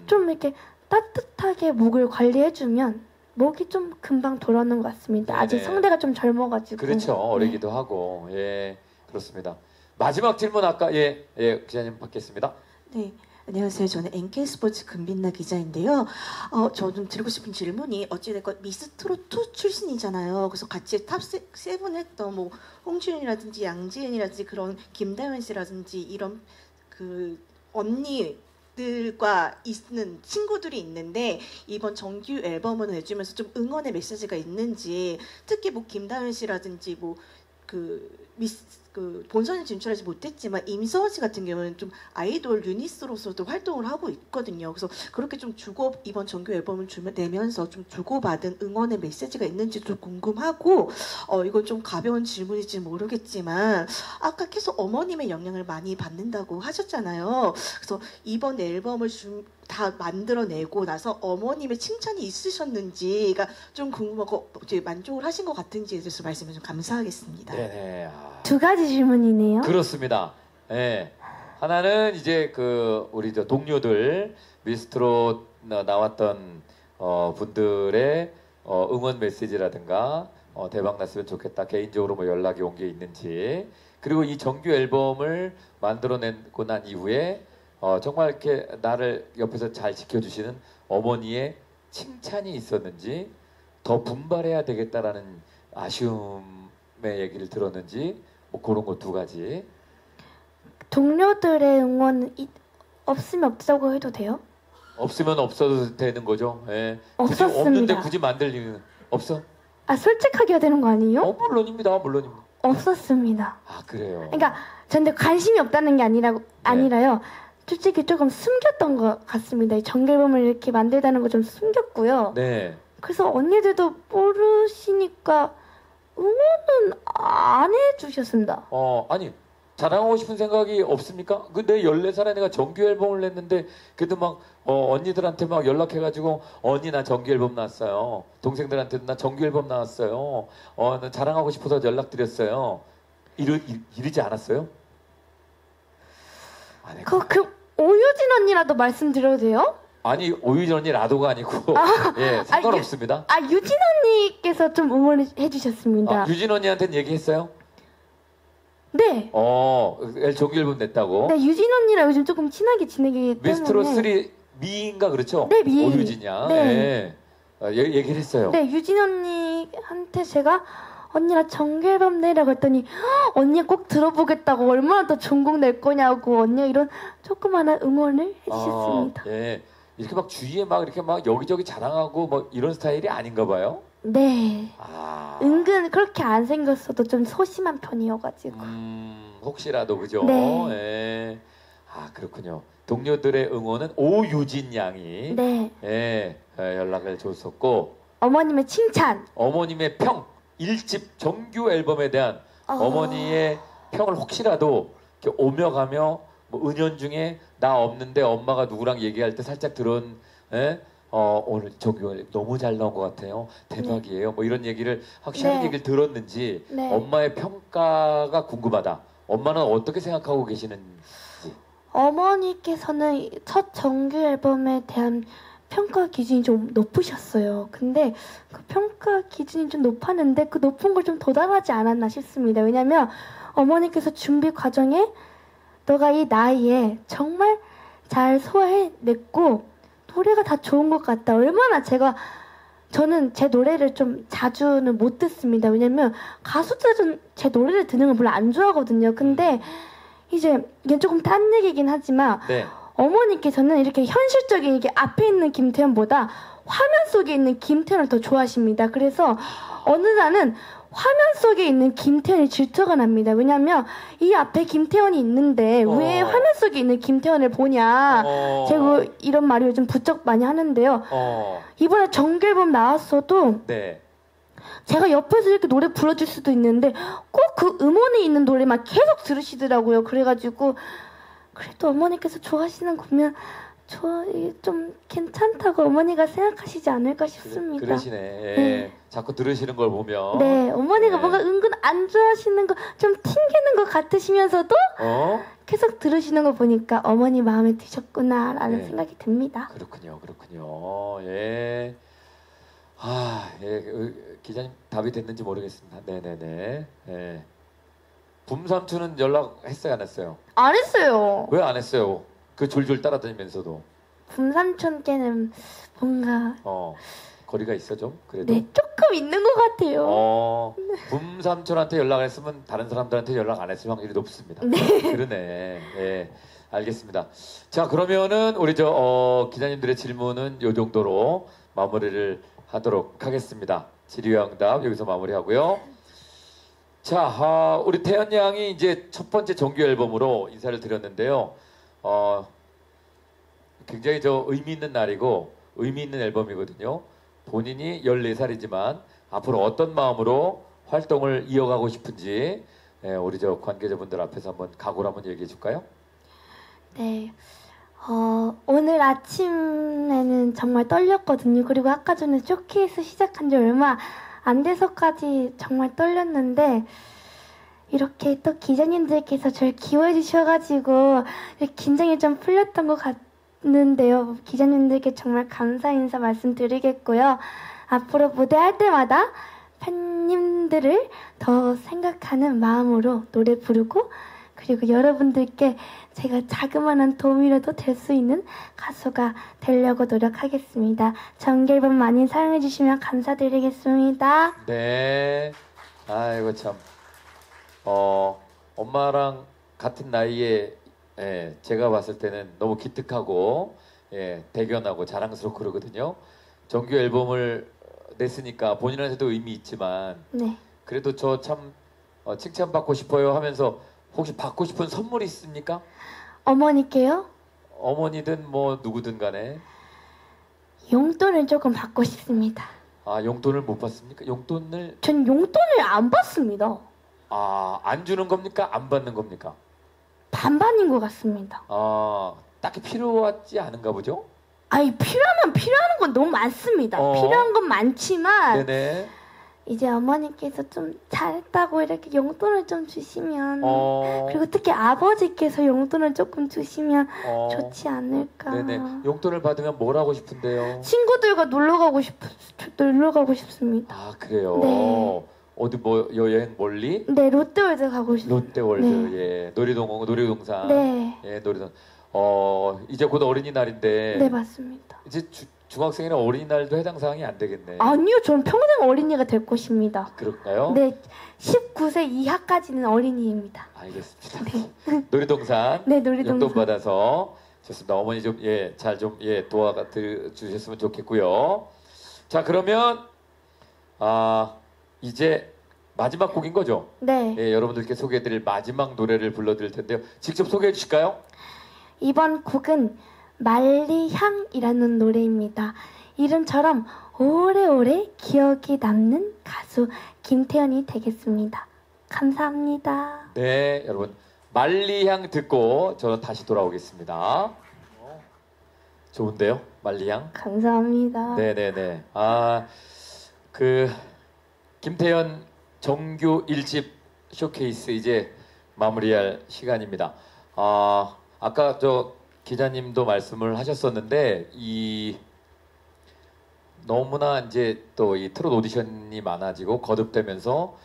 좀 이렇게 따뜻하게 목을 관리해주면 목이 좀 금방 돌아오는 것 같습니다. 네네. 아직 성대가 좀 젊어가지고. 그렇죠. 네. 어리기도 하고. 예, 그렇습니다. 마지막 질문 아까 기자님 받겠습니다. 네, 안녕하세요. 저는 NK 스포츠 금빛나 기자인데요. 저 좀 드리고 싶은 질문이 어찌됐건 미스트롯2 출신이잖아요. 그래서 같이 탑7 했던 뭐 홍주연이라든지 양지은이라든지 그런 김다현 씨라든지 이런 그 언니들과 있는 친구들이 있는데 이번 정규 앨범을 내주면서 좀 응원의 메시지가 있는지, 특히 뭐 김다현 씨라든지 뭐 그 본선에 진출하지 못했지만 임서원 씨 같은 경우는 좀 아이돌 유닛으로서도 활동을 하고 있거든요. 그래서 그렇게 좀 이번 정규 앨범을 내면서 좀 주고받은 응원의 메시지가 있는지 좀 궁금하고, 이건 좀 가벼운 질문일지 모르겠지만 아까 계속 어머님의 영향을 많이 받는다고 하셨잖아요. 그래서 이번 앨범을 다 만들어내고 나서 어머님의 칭찬이 있으셨는지가 좀 궁금하고 만족을 하신 것 같은지에 대해서 말씀을 좀 감사하겠습니다. 네네. 두 가지 질문이네요. 그렇습니다. 예. 하나는 이제 우리 동료들 미스트롯 나왔던 분들의 응원 메시지라든가 대박 났으면 좋겠다 개인적으로 뭐 연락이 온 게 있는지, 그리고 이 정규 앨범을 만들어내고 난 이후에 정말 이렇게 나를 옆에서 잘 지켜주시는 어머니의 칭찬이 있었는지, 더 분발해야 되겠다라는 아쉬움의 얘기를 들었는지, 뭐 그런 거 두 가지. 동료들의 응원 없으면 없다고 해도 돼요? 없으면 없어도 되는 거죠. 예. 굳이 없었습니다. 없는데 굳이 만들 이유는 없어? 솔직하게 해야 되는 거 아니에요? 물론입니다. 물론입니다. 없었습니다. 그래요. 그러니까 저한테 관심이 없다는 게 아니라요. 솔직히 조금 숨겼던 것 같습니다. 이 정규 앨범을 이렇게 만들다는 거 좀 숨겼고요. 네. 그래서 언니들도 모르시니까 응원은 안 해주셨습니다. 아니 자랑하고 싶은 생각이 없습니까? 내 14살에 내가 정규 앨범을 냈는데 그래도 막 언니들한테 막 연락해가지고 언니 나 정규 앨범 나왔어요. 동생들한테도 나 정규 앨범 나왔어요. 나 자랑하고 싶어서 연락드렸어요. 이러지 않았어요? 그럼 오유진 언니라도 말씀드려도 돼요? 아니 오유진 언니 라도가 아니고 예, 상관없습니다. 유진 언니께서 좀 응원해 주셨습니다. 유진 언니한테는 얘기했어요? 네. 정규 앨범 냈다고? 네, 유진 언니랑 요즘 조금 친하게 지내기 때문에. 미스트롯 3 미인가 그렇죠? 네, 미. 오유진이야. 네. 얘기를 했어요. 네, 유진 언니한테 제가 언니 나 정규 앨범 내라고 했더니 언니가 꼭 들어보겠다고, 얼마나 더 좋은 곡 낼 거냐고 언니가 이런 조그마한 응원을 해주셨습니다. 예. 이렇게 막 주위에 막 이렇게 막 여기저기 자랑하고 뭐 이런 스타일이 아닌가 봐요? 네. 은근 그렇게 안 생겼어도 좀 소심한 편이어가지고. 혹시라도 그죠? 네. 예. 그렇군요. 동료들의 응원은 오유진 양이 네. 연락을 줬었고, 어머님의 칭찬, 어머님의 평, 1집 정규 앨범에 대한 어머니의 평을 혹시라도 이렇게 오며 가며 뭐 은연중에 나 없는데 엄마가 누구랑 얘기할 때 살짝 들은 오늘 정규 너무 잘 나온 것 같아요. 대박이에요. 뭐 이런 얘기를 확실한 네. 얘기를 들었는지 네. 엄마의 평가가 궁금하다. 엄마는 어떻게 생각하고 계시는지. 어머니께서는 첫 정규 앨범에 대한 평가 기준이 좀 높으셨어요. 근데 그 평가 기준이 좀 높았는데 그 높은 걸 좀 도달하지 않았나 싶습니다. 왜냐면 어머니께서 준비 과정에 너가 이 나이에 정말 잘 소화해냈고 노래가 다 좋은 것 같다. 얼마나 저는 제 노래를 좀 자주는 못 듣습니다. 왜냐면 가수들은 제 노래를 듣는 걸 별로 안 좋아하거든요. 근데 이제 이게 조금 딴 얘기긴 하지만 네. 어머니께서는 이렇게 현실적인 이게 앞에 있는 김태현보다 화면 속에 있는 김태현을 더 좋아하십니다. 그래서 어느 날은 화면 속에 있는 김태현이 질투가 납니다. 왜냐면 이 앞에 김태현이 있는데 왜 화면 속에 있는 김태현을 보냐. 제가 이런 말을 요즘 부쩍 많이 하는데요. 이번에 정규 앨범 나왔어도 네. 제가 옆에서 이렇게 노래 불러줄 수도 있는데 꼭 그 음원이 있는 노래만 계속 들으시더라고요. 그래가지고 그래도 어머니께서 좋아하시는 거 보면 좀 괜찮다고 어머니가 생각하시지 않을까 싶습니다. 그러시네. 예. 네. 자꾸 들으시는 걸 보면. 네, 어머니가 네. 뭔가 은근 안 좋아하시는 거 좀 튕기는 것 같으시면서도 계속 들으시는 거 보니까 어머니 마음에 드셨구나라는 네. 생각이 듭니다. 그렇군요. 예. 기자님 답이 됐는지 모르겠습니다. 네네네. 예. 붐삼촌은 연락했어요, 안 했어요? 안 했어요. 왜 안 했어요? 그 졸졸 따라다니면서도. 붐삼촌께는 뭔가 거리가 있어 좀 그래도. 네, 조금 있는 것 같아요. 붐삼촌한테 연락을 했으면 다른 사람들한테 연락 안 했을 확률이 높습니다. 네. 그러네. 예. 알겠습니다. 자, 그러면은 우리 기자님들의 질문은 요 정도로 마무리를 하도록 하겠습니다. 질의응답 여기서 마무리하고요. 자, 우리 태연 양이 이제 첫 번째 정규 앨범으로 인사를 드렸는데요. 굉장히 의미 있는 날이고 의미 있는 앨범이거든요. 본인이 14살이지만 앞으로 어떤 마음으로 활동을 이어가고 싶은지 우리 관계자분들 앞에서 한번 각오를 한번 얘기해 줄까요? 네. 오늘 아침에는 정말 떨렸거든요. 그리고 아까 전에 쇼케이스 시작한 지 얼마 안 돼서까지 정말 떨렸는데 이렇게 또 기자님들께서 저를 기호해 주셔가지고 긴장이 좀 풀렸던 것 같는데요. 기자님들께 정말 감사 인사 말씀드리겠고요. 앞으로 무대할 때마다 팬님들을 더 생각하는 마음으로 노래 부르고 그리고 여러분들께 제가 자그마한 도움이라도 될 수 있는 가수가 되려고 노력하겠습니다. 정규 앨범 많이 사랑해 주시면 감사드리겠습니다. 네. 아이고 참. 엄마랑 같은 나이에 제가 봤을 때는 너무 기특하고 대견하고 자랑스럽고 그러거든요. 정규 앨범을 냈으니까 본인한테도 의미 있지만 네. 그래도 저 참 칭찬받고 싶어요 하면서 혹시 받고 싶은 선물이 있습니까? 어머니께요? 어머니든 뭐 누구든 간에. 용돈을 조금 받고 싶습니다. 용돈을 못 받습니까? 용돈을 전 용돈을 안 받습니다. 안 주는 겁니까? 안 받는 겁니까? 반반인 것 같습니다. 딱히 필요하지 않은가 보죠? 필요한 건 너무 많습니다. 필요한 건 많지만 네네. 이제 어머니께서 좀 잘했다고 이렇게 용돈을 좀 주시면 그리고 특히 아버지께서 용돈을 조금 주시면 좋지 않을까. 네네. 용돈을 받으면 뭘 하고 싶은데요? 친구들과 놀러 가고 싶습니다. 그래요? 네. 어디 뭐 여행 멀리? 네, 롯데월드 가고 싶습니다. 롯데월드. 네. 예. 놀이동산. 네. 예, 놀이동산. 이제 곧 어린이날인데. 네, 맞습니다. 이제 중학생이랑 어린이날도 해당 사항이 안 되겠네. 아니요, 저는 평생 어린이가 될 것입니다. 그럴까요? 네, 19세 이하까지는 어린이입니다. 알겠습니다. 놀이동산. 네, 놀이동산. 용돈 받아서 좋습니다. 어머니 좀 잘 좀 도와 주셨으면 좋겠고요. 자, 그러면 이제 마지막 곡인 거죠? 네. 여러분들께 소개해드릴 마지막 노래를 불러드릴 텐데요. 직접 소개해 주실까요? 이번 곡은 만리향이라는 노래입니다. 이름처럼 오래오래 기억이 남는 가수 김태현이 되겠습니다. 감사합니다. 네, 여러분 만리향 듣고 저는 다시 돌아오겠습니다. 좋은데요, 만리향? 감사합니다. 네네네. 김태현 정규 1집 쇼케이스 이제 마무리할 시간입니다. 아까 저 기자님도 말씀을 하셨었는데 너무나 이제 또 이 트롯 오디션이 많아지고 거듭되면서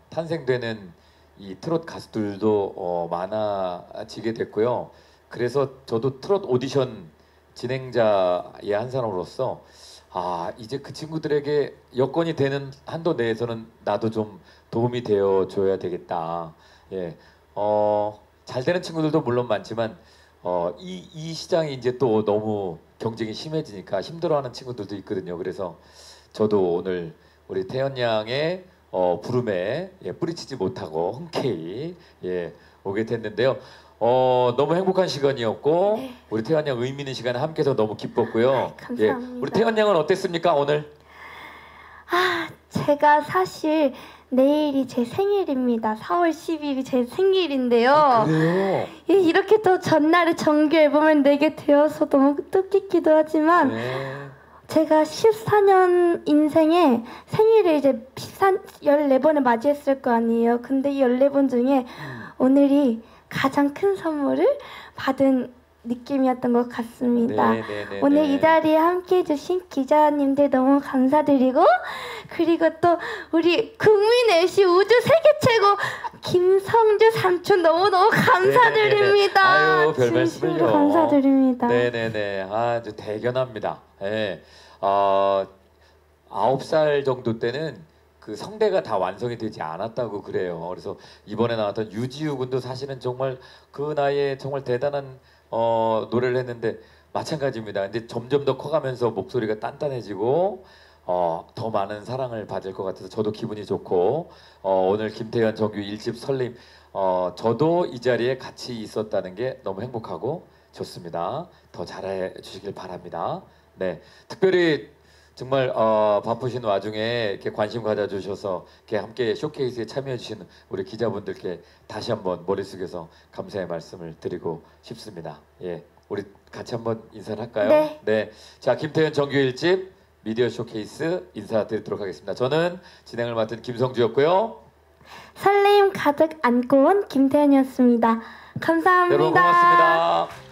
탄생되는 이 트롯 가수들도 많아지게 됐고요. 그래서 저도 트롯 오디션 진행자의 한 사람으로서 이제 그 친구들에게 여건이 되는 한도 내에서는 나도 좀 도움이 되어 줘야 되겠다. 예. 잘 되는 친구들도 물론 많지만 이 시장이 이제 또 너무 경쟁이 심해지니까 힘들어하는 친구들도 있거든요. 그래서 저도 오늘 우리 태연 양의 부름에 뿌리치지 못하고 흔쾌히 오게 됐는데요. 너무 행복한 시간이었고 네. 우리 태연 양 의미 있는 시간에 함께해서 너무 기뻤고요. 감사합니다. 우리 태연 양은 어땠습니까 오늘? 제가 사실 내일이 제 생일입니다. 4월 10일이 제 생일인데요. 그래요? 이렇게 또 전날에 정규 앨범을 내게 되어서 너무 뜻깊기도 하지만 네. 제가 14년 인생에 생일을 이제 14번을 맞이했을 거 아니에요. 근데 이 14번 중에 오늘이 가장 큰 선물을 받은 느낌이었던 것 같습니다. 네네네. 오늘 이 자리에 함께 해주신 기자님들 너무 감사드리고 그리고 또 우리 국민 MC 우주 세계 최고 김성주 삼촌 너무너무 감사드립니다. 아유, 별 진심으로 말씀을요. 감사드립니다. 네네네. 아주 대견합니다. 예. 9살 정도 때는 그 성대가 다 완성이 되지 않았다고 그래요. 그래서 이번에 나왔던 유지우 군도 사실은 정말 그 나이에 정말 대단한 노래를 했는데 마찬가지입니다. 근데 점점 더 커가면서 목소리가 단단해지고 더 많은 사랑을 받을 것 같아서 저도 기분이 좋고 오늘 김태현 정규 1집 설립 저도 이 자리에 같이 있었다는 게 너무 행복하고 좋습니다. 더 잘해 주시길 바랍니다. 네, 특별히 정말 바쁘신 와중에 이렇게 관심 가져주셔서 이렇게 함께 쇼케이스에 참여해주신 우리 기자분들께 다시 한번 머릿속에서 감사의 말씀을 드리고 싶습니다. 예, 우리 같이 한번 인사를 할까요? 네. 자, 김태현 정규 1집 미디어 쇼케이스 인사드리도록 하겠습니다. 저는 진행을 맡은 김성주였고요. 설레임 가득 안고 온 김태현이었습니다. 감사합니다. 여러분 고맙습니다.